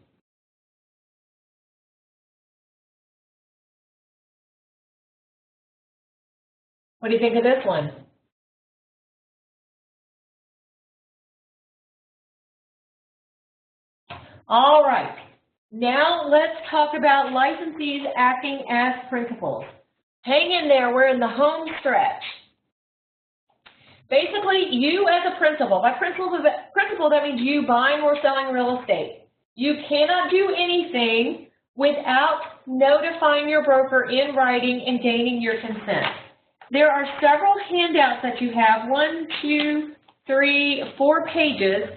What do you think of this one? All right. Now let's talk about licensees acting as principals. Hang in there. We're in the home stretch. Basically, you as a principal, by principal that means you buying or selling real estate. You cannot do anything without notifying your broker in writing and gaining your consent. There are several handouts that you have, 1, 2, 3, 4 pages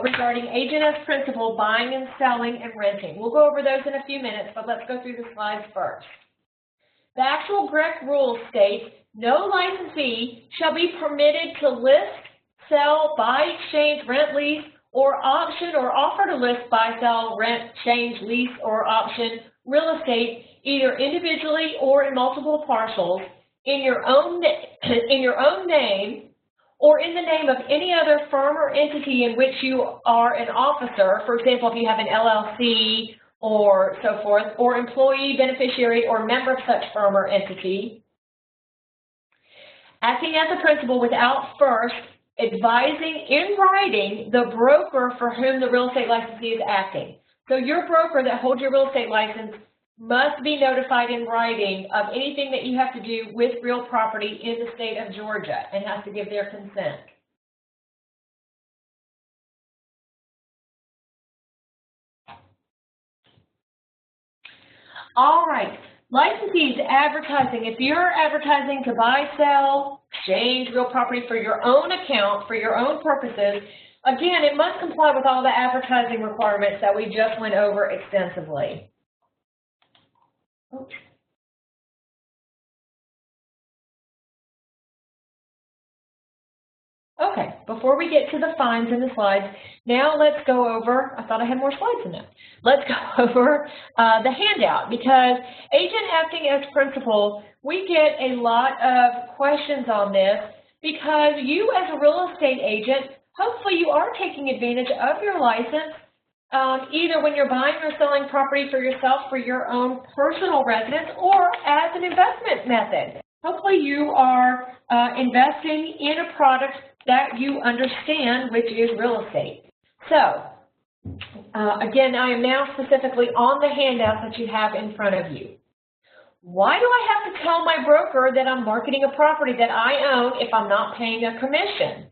regarding agent as principal, buying and selling, and renting. We'll go over those in a few minutes, but let's go through the slides first. The actual GREC rules state, no licensee shall be permitted to list, sell, buy, exchange, rent, lease, or option or offer to list, buy, sell, rent, change, lease, or option real estate either individually or in multiple parcels in your own name or in the name of any other firm or entity in which you are an officer. For example, if you have an LLC or so forth, or employee, beneficiary, or member of such firm or entity, acting as a principal without first advising in writing the broker for whom the real estate licensee is acting. So your broker that holds your real estate license must be notified in writing of anything that you have to do with real property in the state of Georgia and has to give their consent. All right, licensees advertising. If you're advertising to buy, sell, exchange real property for your own account, for your own purposes, again, it must comply with all the advertising requirements that we just went over extensively. Oops. Okay, before we get to the fines in the slides, now let's go over, I thought I had more slides in that. Let's go over the handout, because agent acting as principal, we get a lot of questions on this because you as a real estate agent, hopefully you are taking advantage of your license either when you're buying or selling property for yourself for your own personal residence or as an investment method. Hopefully you are investing in a product that you understand, which is real estate. So, again, I am now specifically on the handouts that you have in front of you. Why do I have to tell my broker that I'm marketing a property that I own if I'm not paying a commission?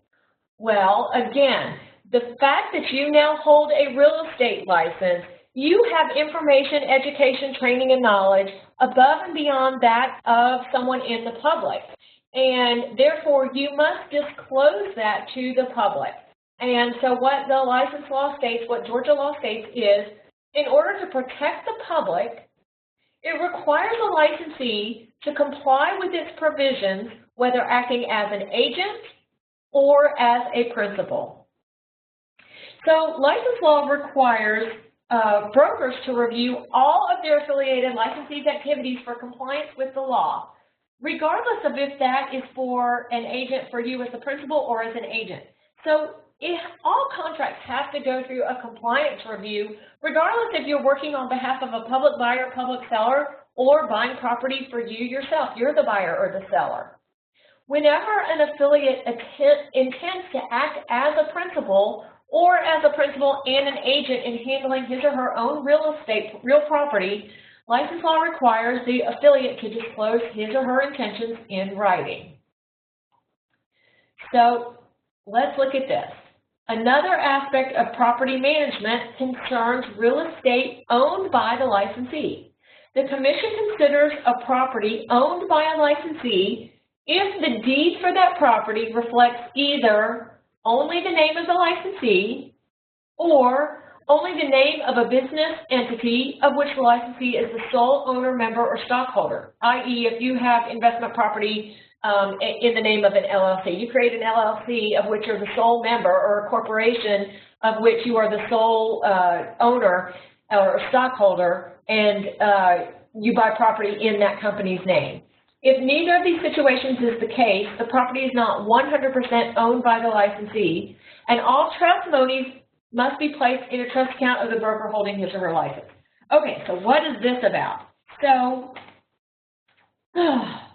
Well, again, the fact that you now hold a real estate license, you have information, education, training, and knowledge above and beyond that of someone in the public. And therefore, you must disclose that to the public. And so what the license law states, what Georgia law states is, in order to protect the public, it requires a licensee to comply with its provisions, whether acting as an agent or as a principal. So license law requires brokers to review all of their affiliated licensees' activities for compliance with the law, regardless of if that is for an agent, for you as a principal or as an agent. So if all contracts have to go through a compliance review, regardless if you're working on behalf of a public buyer, public seller, or buying property for you yourself, you're the buyer or the seller. Whenever an affiliate intends to act as a principal or as a principal and an agent in handling his or her own real estate, real property, license law requires the affiliate to disclose his or her intentions in writing. So let's look at this. Another aspect of property management concerns real estate owned by the licensee. The commission considers a property owned by a licensee if the deed for that property reflects either only the name of the licensee or only the name of a business entity of which the licensee is the sole owner, member, or stockholder, i.e. if you have investment property in the name of an LLC. You create an LLC of which you're the sole member, or a corporation of which you are the sole owner or stockholder, and you buy property in that company's name. If neither of these situations is the case, the property is not 100% owned by the licensee, and all trust monies must be placed in a trust account of the broker holding his or her license. Okay, so what is this about? So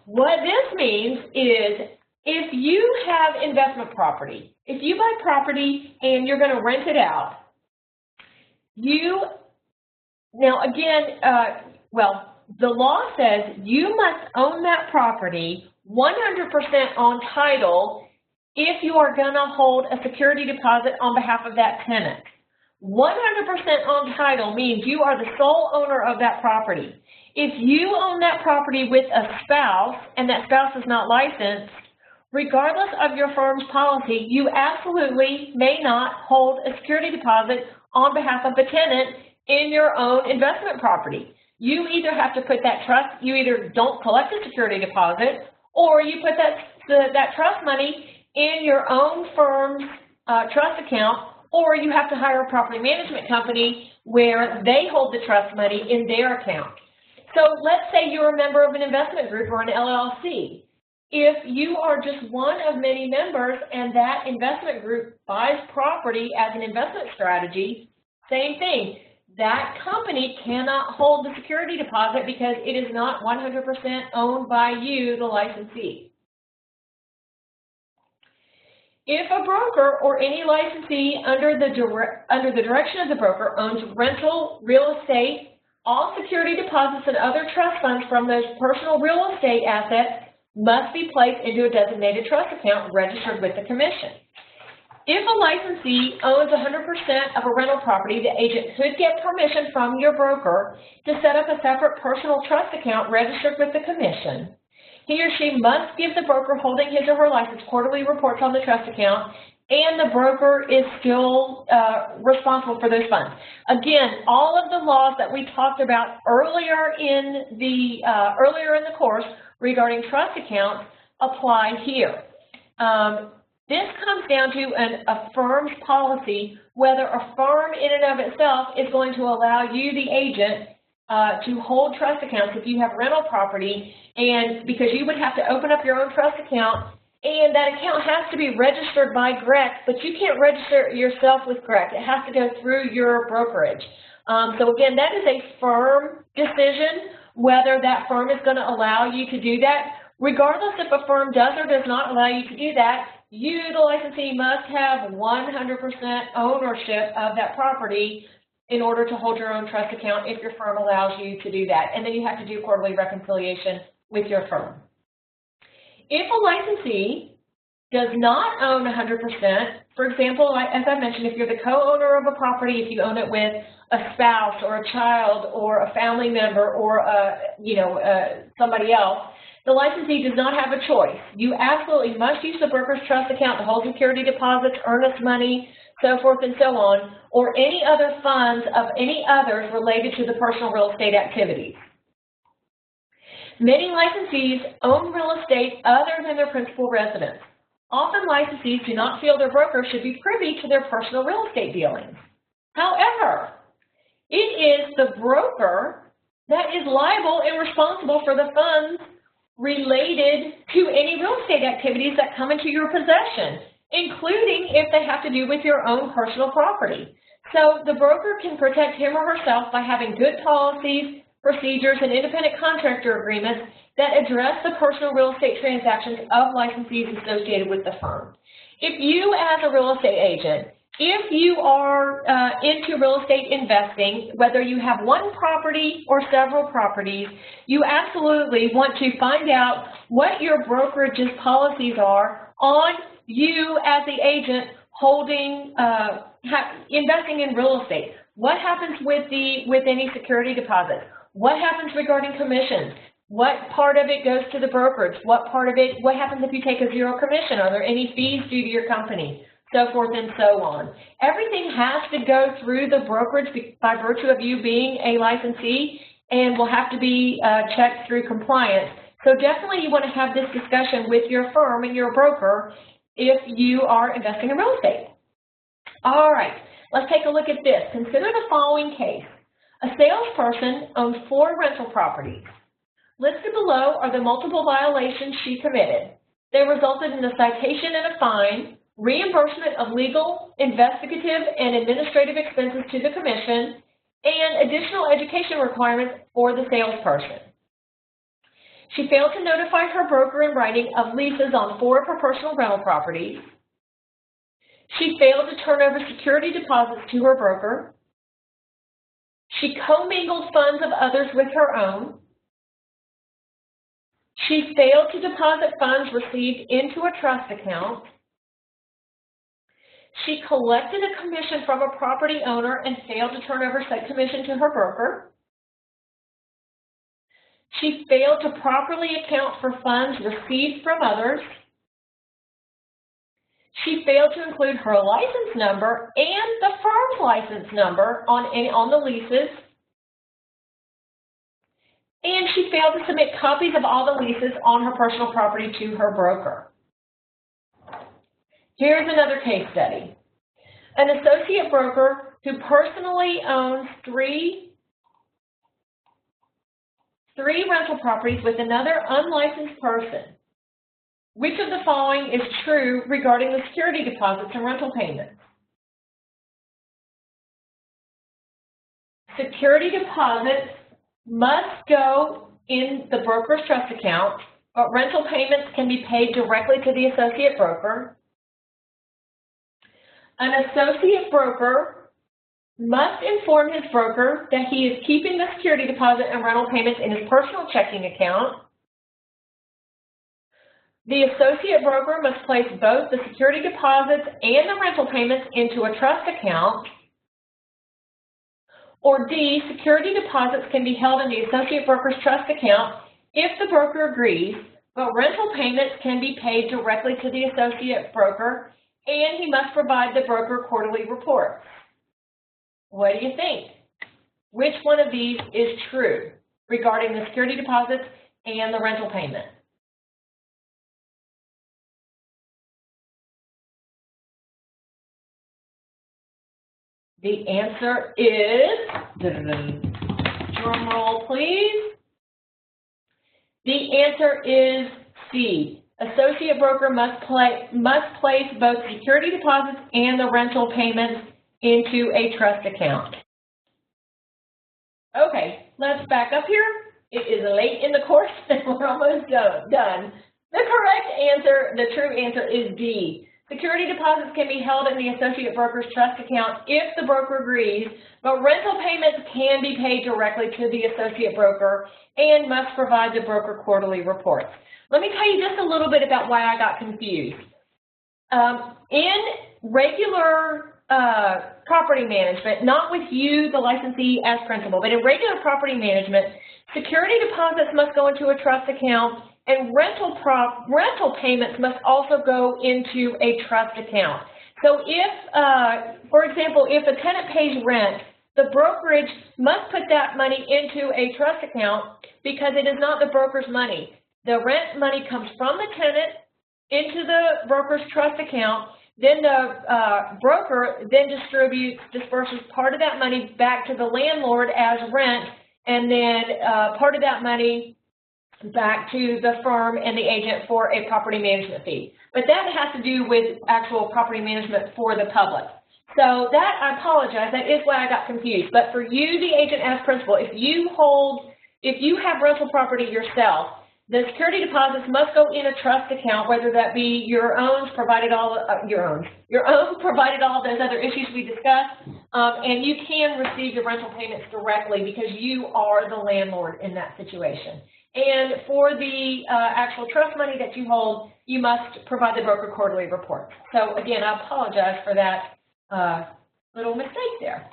what this means is if you have investment property, if you buy property and you're going to rent it out, the law says you must own that property 100% on title if you are going to hold a security deposit on behalf of that tenant. 100% on title means you are the sole owner of that property. If you own that property with a spouse and that spouse is not licensed, regardless of your firm's policy, you absolutely may not hold a security deposit on behalf of a tenant in your own investment property. You either have to put that trust, you either don't collect a security deposit, or you put that trust money in your own firm's trust account, or you have to hire a property management company where they hold the trust money in their account. So let's say you're a member of an investment group or an LLC. If you are just one of many members and that investment group buys property as an investment strategy, same thing. That company cannot hold the security deposit because it is not 100% owned by you, the licensee. If a broker or any licensee under the direction of the broker owns rental real estate, all security deposits and other trust funds from those personal real estate assets must be placed into a designated trust account registered with the commission. If a licensee owns 100% of a rental property, the agent could get permission from your broker to set up a separate personal trust account registered with the commission. He or she must give the broker holding his or her license quarterly reports on the trust account, and the broker is still responsible for those funds. Again, all of the laws that we talked about earlier in the course regarding trust accounts apply here. This comes down to a firm's policy, whether a firm in and of itself is going to allow you, the agent, to hold trust accounts if you have rental property, and because you would have to open up your own trust account, and that account has to be registered by GREC, but you can't register it yourself with GREC. It has to go through your brokerage. So again, that is a firm decision whether that firm is going to allow you to do that. Regardless if a firm does or does not allow you to do that, you, the licensee, must have 100% ownership of that property in order to hold your own trust account if your firm allows you to do that. And then you have to do quarterly reconciliation with your firm. If a licensee does not own 100%, for example, as I mentioned, if you're the co-owner of a property, if you own it with a spouse or a child or a family member or somebody else, the licensee does not have a choice. You absolutely must use the broker's trust account to hold security deposits, earnest money, so forth and so on, or any other funds of any others related to the personal real estate activities. Many licensees own real estate other than their principal residence. Often licensees do not feel their broker should be privy to their personal real estate dealings. However, it is the broker that is liable and responsible for the funds related to any real estate activities that come into your possession, including if they have to do with your own personal property. So the broker can protect him or herself by having good policies, procedures, and independent contractor agreements that address the personal real estate transactions of licensees associated with the firm. If you, as a real estate agent, if you are into real estate investing, whether you have one property or several properties, you absolutely want to find out what your brokerage's policies are on you as the agent holding, investing in real estate. What happens with any security deposits? What happens regarding commissions? What part of it goes to the brokerage? What happens if you take a zero commission? Are there any fees due to your company? So forth and so on. Everything has to go through the brokerage by virtue of you being a licensee and will have to be checked through compliance. So definitely you want to have this discussion with your firm and your broker if you are investing in real estate. All right, let's take a look at this. Consider the following case. A salesperson owns 4 rental properties. Listed below are the multiple violations she committed. They resulted in a citation and a fine, reimbursement of legal, investigative, and administrative expenses to the commission, and additional education requirements for the salesperson. She failed to notify her broker in writing of leases on 4 of her personal rental properties. She failed to turn over security deposits to her broker. She commingled funds of others with her own. She failed to deposit funds received into a trust account. She collected a commission from a property owner and failed to turn over said commission to her broker. She failed to properly account for funds received from others. She failed to include her license number and the firm's license number on the leases. And she failed to submit copies of all the leases on her personal property to her broker. Here's another case study. An associate broker who personally owns three rental properties with another unlicensed person. Which of the following is true regarding the security deposits and rental payments? Security deposits must go in the broker's trust account, but rental payments can be paid directly to the associate broker. An associate broker must inform his broker that he is keeping the security deposit and rental payments in his personal checking account. The associate broker must place both the security deposits and the rental payments into a trust account. Or D, security deposits can be held in the associate broker's trust account if the broker agrees, but rental payments can be paid directly to the associate broker, and he must provide the broker quarterly reports. What do you think? Which one of these is true regarding the security deposits and the rental payment? The answer is, drum roll please. The answer is C. Associate broker must place both security deposits and the rental payments into a trust account. Okay, let's back up here. It is late in the course and we're almost done. The correct answer, the true answer is D. Security deposits can be held in the associate broker's trust account if the broker agrees, but rental payments can be paid directly to the associate broker and must provide the broker quarterly reports. Let me tell you just a little bit about why I got confused. In regular property management, not with you, the licensee as principal, but in regular property management, security deposits must go into a trust account and rental payments must also go into a trust account. So if, for example, if a tenant pays rent, the brokerage must put that money into a trust account because it is not the broker's money. The rent money comes from the tenant into the broker's trust account, then the broker then disperses part of that money back to the landlord as rent, and then part of that money back to the firm and the agent for a property management fee. But that has to do with actual property management for the public. So that, I apologize, that is why I got confused. But for you, the agent as principal, if you have rental property yourself, the security deposits must go in a trust account, whether that be your own, provided all provided all those other issues we discussed, and you can receive the rental payments directly because you are the landlord in that situation. And for the actual trust money that you hold, you must provide the broker quarterly report. So again, I apologize for that little mistake there.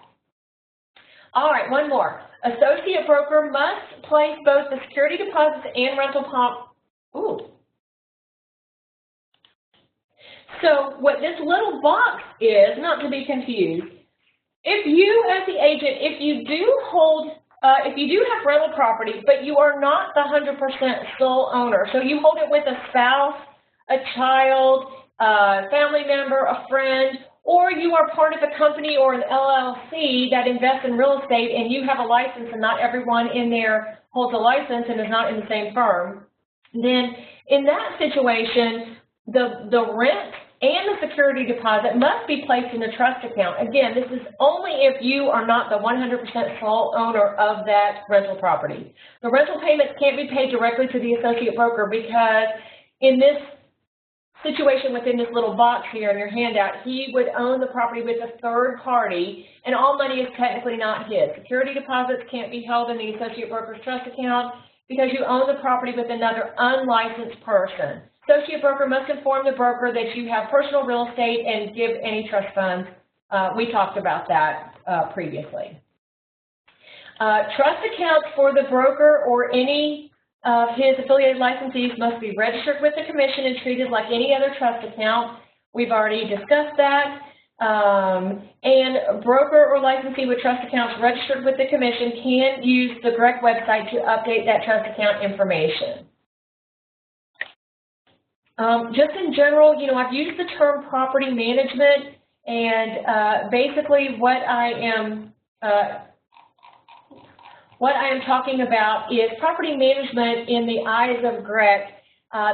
All right, one more. Associate broker must place both the security deposits and rental So what this little box is, not to be confused, if you as the agent, if you do have rental property, but you are not the 100% sole owner, so you hold it with a spouse, a child, a family member, a friend, or you are part of a company or an LLC that invests in real estate and you have a license and not everyone in there holds a license and is not in the same firm, then in that situation, the rent and the security deposit must be placed in a trust account. Again, this is only if you are not the 100% sole owner of that rental property. The rental payments can't be paid directly to the associate broker because in this situation within this little box here in your handout, he would own the property with a third party and all money is technically not his. Security deposits can't be held in the associate broker's trust account because you own the property with another unlicensed person. Associate broker must inform the broker that you have personal real estate and give any trust funds. We talked about that previously. Trust accounts for the broker or any of his affiliated licensees must be registered with the commission and treated like any other trust account. We've already discussed that. And broker or licensee with trust accounts registered with the commission can use the GREC website to update that trust account information. Just in general, you know, I've used the term property management, and basically what I am talking about is property management in the eyes of GREC.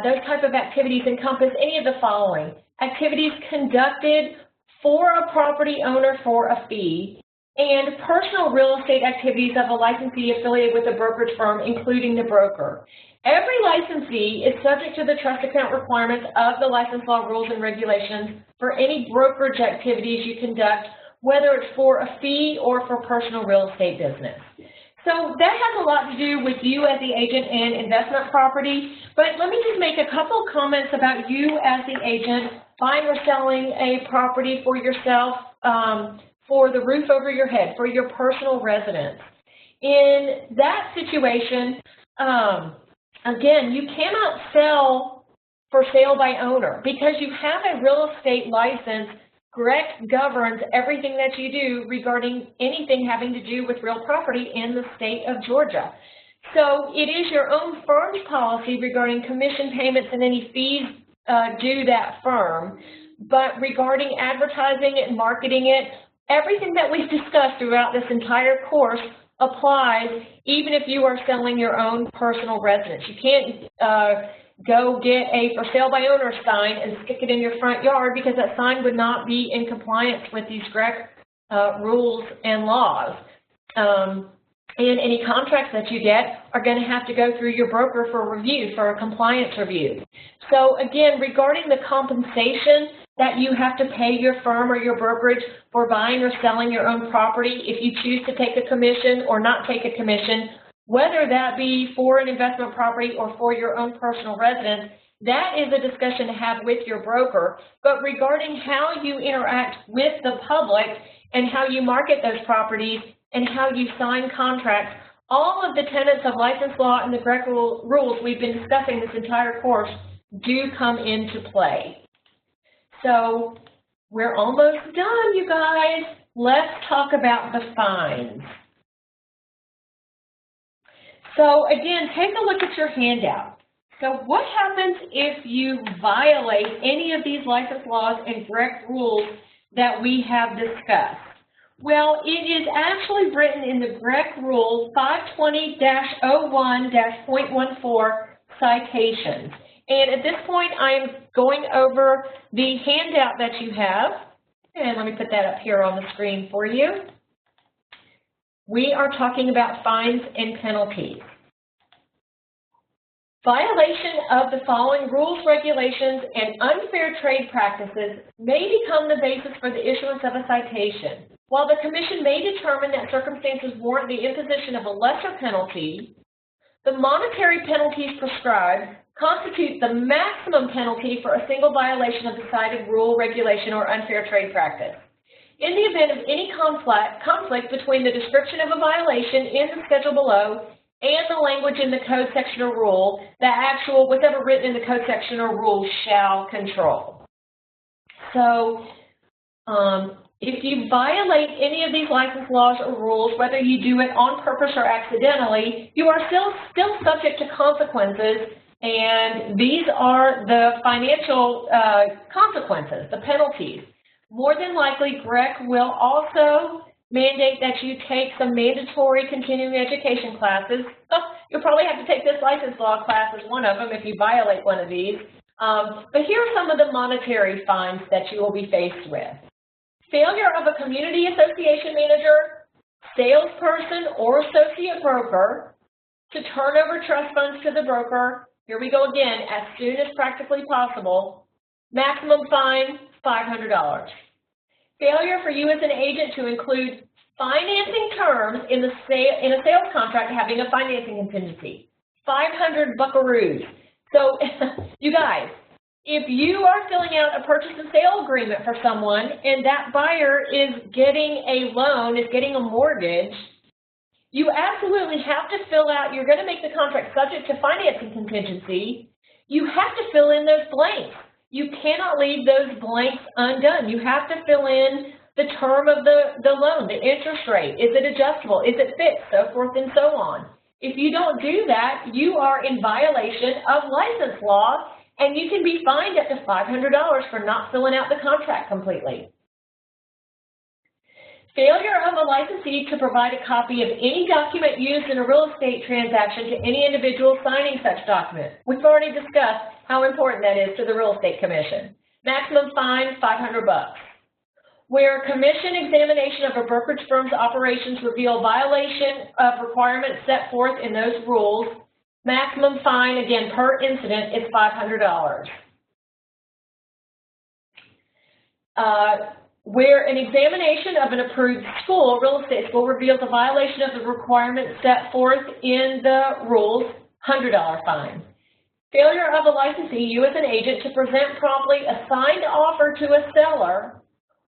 Those type of activities encompass any of the following: activities conducted for a property owner for a fee, and personal real estate activities of a licensee affiliated with a brokerage firm, including the broker. Every licensee is subject to the trust account requirements of the license law rules and regulations for any brokerage activities you conduct, whether it's for a fee or for personal real estate business. So that has a lot to do with you as the agent and investment property, but let me just make a couple comments about you as the agent buying or selling a property for yourself, for the roof over your head, for your personal residence. In that situation, again, you cannot sell for sale by owner because you have a real estate license. GREC governs everything that you do regarding anything having to do with real property in the state of Georgia. So it is your own firm's policy regarding commission payments and any fees due that firm. But regarding advertising it and marketing it, everything that we've discussed throughout this entire course applies even if you are selling your own personal residence. You can't go get a for sale by owner sign and stick it in your front yard because that sign would not be in compliance with these GREC rules and laws. And any contracts that you get are going to have to go through your broker for review, for a compliance review. So again, regarding the compensation that you have to pay your firm or your brokerage for buying or selling your own property, if you choose to take a commission or not take a commission, whether that be for an investment property or for your own personal residence, that is a discussion to have with your broker. But regarding how you interact with the public and how you market those properties and how you sign contracts, all of the tenets of license law and the GREC rules we've been discussing this entire course do come into play. So we're almost done, you guys. Let's talk about the fines. So again, take a look at your handout. So what happens if you violate any of these license laws and GREC rules that we have discussed? Well, it is actually written in the GREC rule 520-01-.14 citations. And at this point, I am going over the handout that you have. And let me put that up here on the screen for you. We are talking about fines and penalties. Violation of the following rules, regulations, and unfair trade practices may become the basis for the issuance of a citation. While the Commission may determine that circumstances warrant the imposition of a lesser penalty, the monetary penalties prescribed constitute the maximum penalty for a single violation of the cited rule, regulation, or unfair trade practice. In the event of any conflict between the description of a violation in the schedule below and the language in the code section or rule, the actual, whatever written in the code section or rule shall control. So, if you violate any of these license laws or rules, whether you do it on purpose or accidentally, you are still subject to consequences, and these are the financial consequences, the penalties. More than likely, GREC will also mandate that you take some mandatory continuing education classes. You'll probably have to take this license law class as one of them if you violate one of these. But here are some of the monetary fines that you will be faced with. Failure of a community association manager, salesperson, or associate broker to turn over trust funds to the broker, here we go again, as soon as practically possible. Maximum fine, $500. Failure for you as an agent to include financing terms in a sales contract having a financing contingency, 500 buckaroos. So, you guys, If you are filling out a purchase and sale agreement for someone and that buyer is getting a loan, is getting a mortgage, you absolutely have to fill out, you're going to make the contract subject to financing contingency, you have to fill in those blanks. You cannot leave those blanks undone. You have to fill in the term of the loan, the interest rate, is it adjustable, is it fixed, so forth and so on. If you don't do that, you are in violation of license law, and you can be fined up to $500 for not filling out the contract completely. Failure of a licensee to provide a copy of any document used in a real estate transaction to any individual signing such document. We've already discussed how important that is to the Real Estate Commission. Maximum fine, $500. Where commission examination of a brokerage firm's operations reveal violation of requirements set forth in those rules, maximum fine, again, per incident, is $500. Where an examination of an approved school, real estate school, reveals a violation of the requirements set forth in the rules, $100 fine. Failure of a licensee, you as an agent, to present promptly a signed offer to a seller,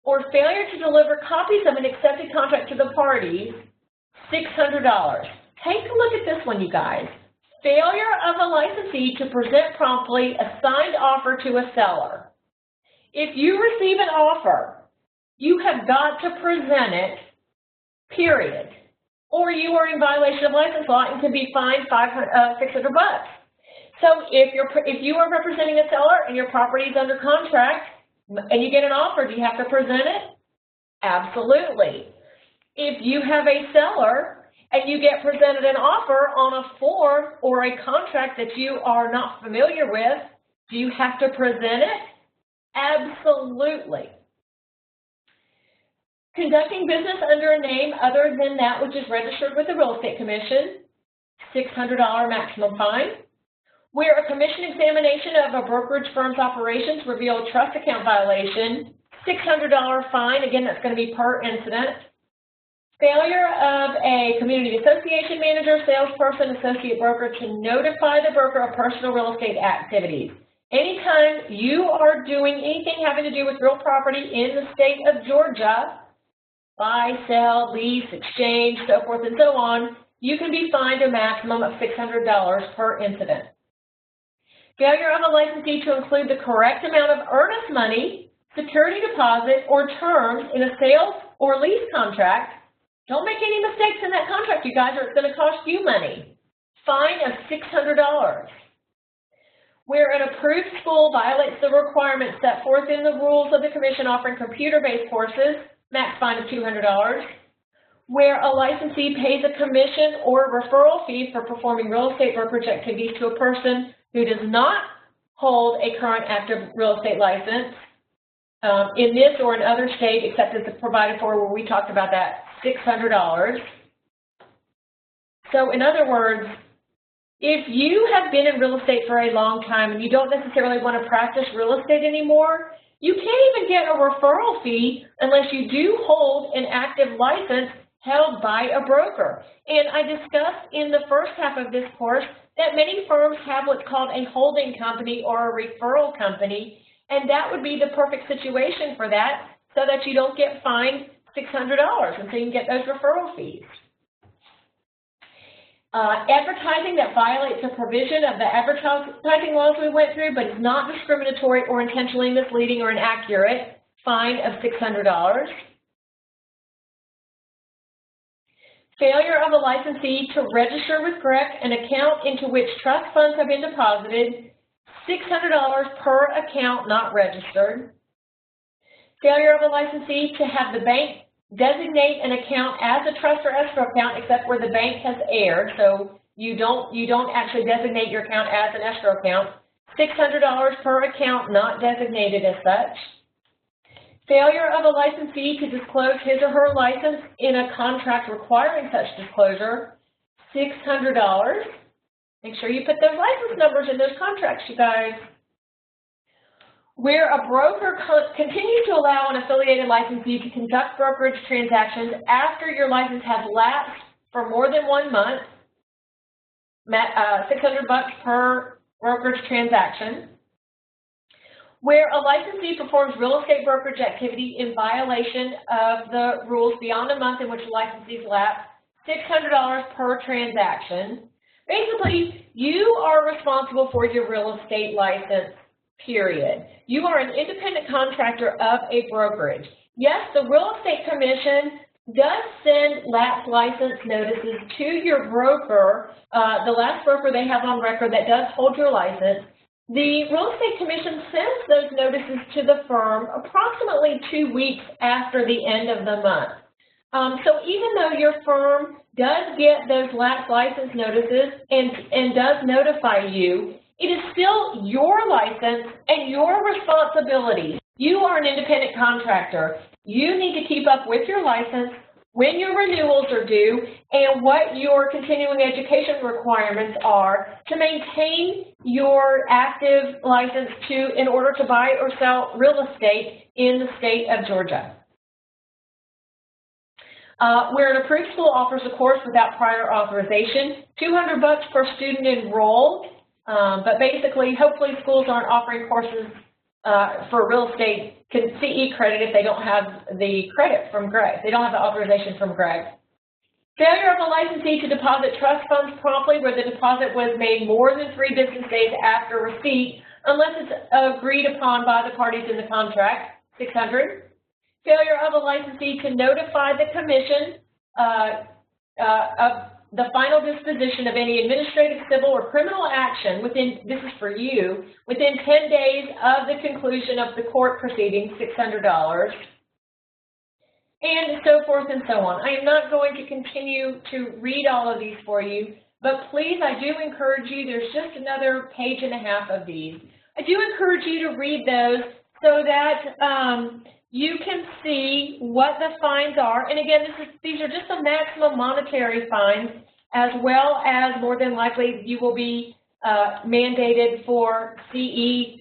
or failure to deliver copies of an accepted contract to the parties, $600. Take a look at this one, you guys. Failure of a licensee to present promptly a signed offer to a seller. If you receive an offer, you have got to present it, period. Or you are in violation of license law and can be fined $600. So if you are representing a seller and your property is under contract and you get an offer, do you have to present it? Absolutely. If you have a seller and you get presented an offer on a form or a contract that you are not familiar with, do you have to present it? Absolutely. Conducting business under a name other than that which is registered with the Real Estate Commission, $600 maximum fine. Where a commission examination of a brokerage firm's operations reveal trust account violation, $600 fine. Again, that's going to be per incident. Failure of a community association manager, salesperson, associate broker to notify the broker of personal real estate activities. Anytime you are doing anything having to do with real property in the state of Georgia, buy, sell, lease, exchange, so forth and so on, you can be fined a maximum of $600 per incident. Failure of a licensee to include the correct amount of earnest money, security deposit, or terms in a sales or lease contract. Don't make any mistakes in that contract, you guys, or it's going to cost you money. Fine of $600. Where an approved school violates the requirements set forth in the rules of the commission offering computer-based courses, max fine of $200. Where a licensee pays a commission or referral fee for performing real estate brokerage activities to a person who does not hold a current active real estate license in this or in other state except as provided for where we talked about that, $600. So in other words, if you have been in real estate for a long time and you don't necessarily want to practice real estate anymore, you can't even get a referral fee unless you do hold an active license held by a broker. And I discussed in the first half of this course that many firms have what's called a holding company or a referral company, and that would be the perfect situation for that so that you don't get fined $600 and so you can get those referral fees. Advertising that violates a provision of the advertising laws we went through but is not discriminatory or intentionally misleading or inaccurate, fine of $600. Failure of a licensee to register with correct an account into which trust funds have been deposited, $600 per account not registered. Failure of a licensee to have the bank designate an account as a trust or escrow account except where the bank has erred, so you don't actually designate your account as an escrow account, $600 per account not designated as such. Failure of a licensee to disclose his or her license in a contract requiring such disclosure, $600. Make sure you put those license numbers in those contracts, you guys. Where a broker continues to allow an affiliated licensee to conduct brokerage transactions after your license has lapsed for more than 1 month, $600 per brokerage transaction. Where a licensee performs real estate brokerage activity in violation of the rules beyond a month in which the licensee's lapsed, $600 per transaction. Basically, you are responsible for your real estate license, period. You are an independent contractor of a brokerage. Yes, the Real Estate Commission does send lapse license notices to your broker, the last broker they have on record that does hold your license. The Real Estate Commission sends those notices to the firm approximately 2 weeks after the end of the month. So even though your firm does get those lapse license notices and does notify you, it is still your license and your responsibility. You are an independent contractor. You need to keep up with your license, when your renewals are due, and what your continuing education requirements are to maintain your active license in order to buy or sell real estate in the state of Georgia. Where an approved school offers a course without prior authorization, $200 per student enrolled, but basically, hopefully schools aren't offering courses for real estate CE credit if they don't have the credit from Greg. They don't have the authorization from Greg. Failure of a licensee to deposit trust funds promptly where the deposit was made more than 3 business days after receipt, unless it's agreed upon by the parties in the contract, $600. Failure of a licensee to notify the commission of the final disposition of any administrative, civil, or criminal action within, this is for you, within 10 days of the conclusion of the court proceedings, $600, and so forth and so on. I am not going to continue to read all of these for you, but please, I do encourage you, there's just another page and a half of these. I do encourage you to read those so that you can see what the fines are. And again, these are just the maximum monetary fines, as well as more than likely you will be mandated for CE,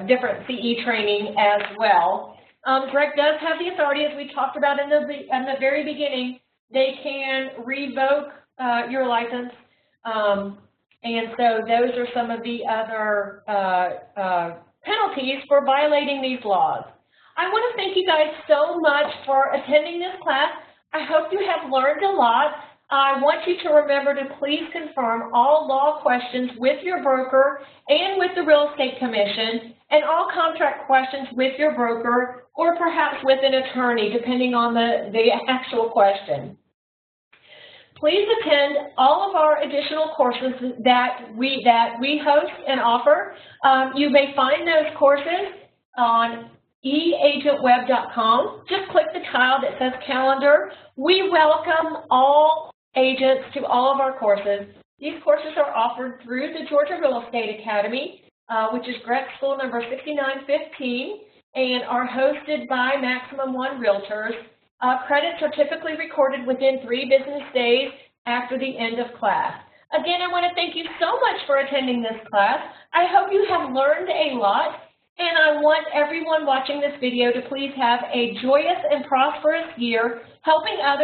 different CE training as well. Greg does have the authority, as we talked about in the very beginning. They can revoke your license, and so those are some of the other penalties for violating these laws. I want to thank you guys so much for attending this class. I hope you have learned a lot. I want you to remember to please confirm all law questions with your broker and with the Real Estate Commission, and all contract questions with your broker or perhaps with an attorney, depending on the actual question. Please attend all of our additional courses that we host and offer. You may find those courses on eagentweb.com. Just click the tile that says calendar. We welcome all agents to all of our courses. These courses are offered through the Georgia Real Estate Academy, which is Greg School number 6915, and are hosted by Maximum One Realtors. Credits are typically recorded within 3 business days after the end of class. Again, I want to thank you so much for attending this class. I hope you have learned a lot. And I want everyone watching this video to please have a joyous and prosperous year, helping others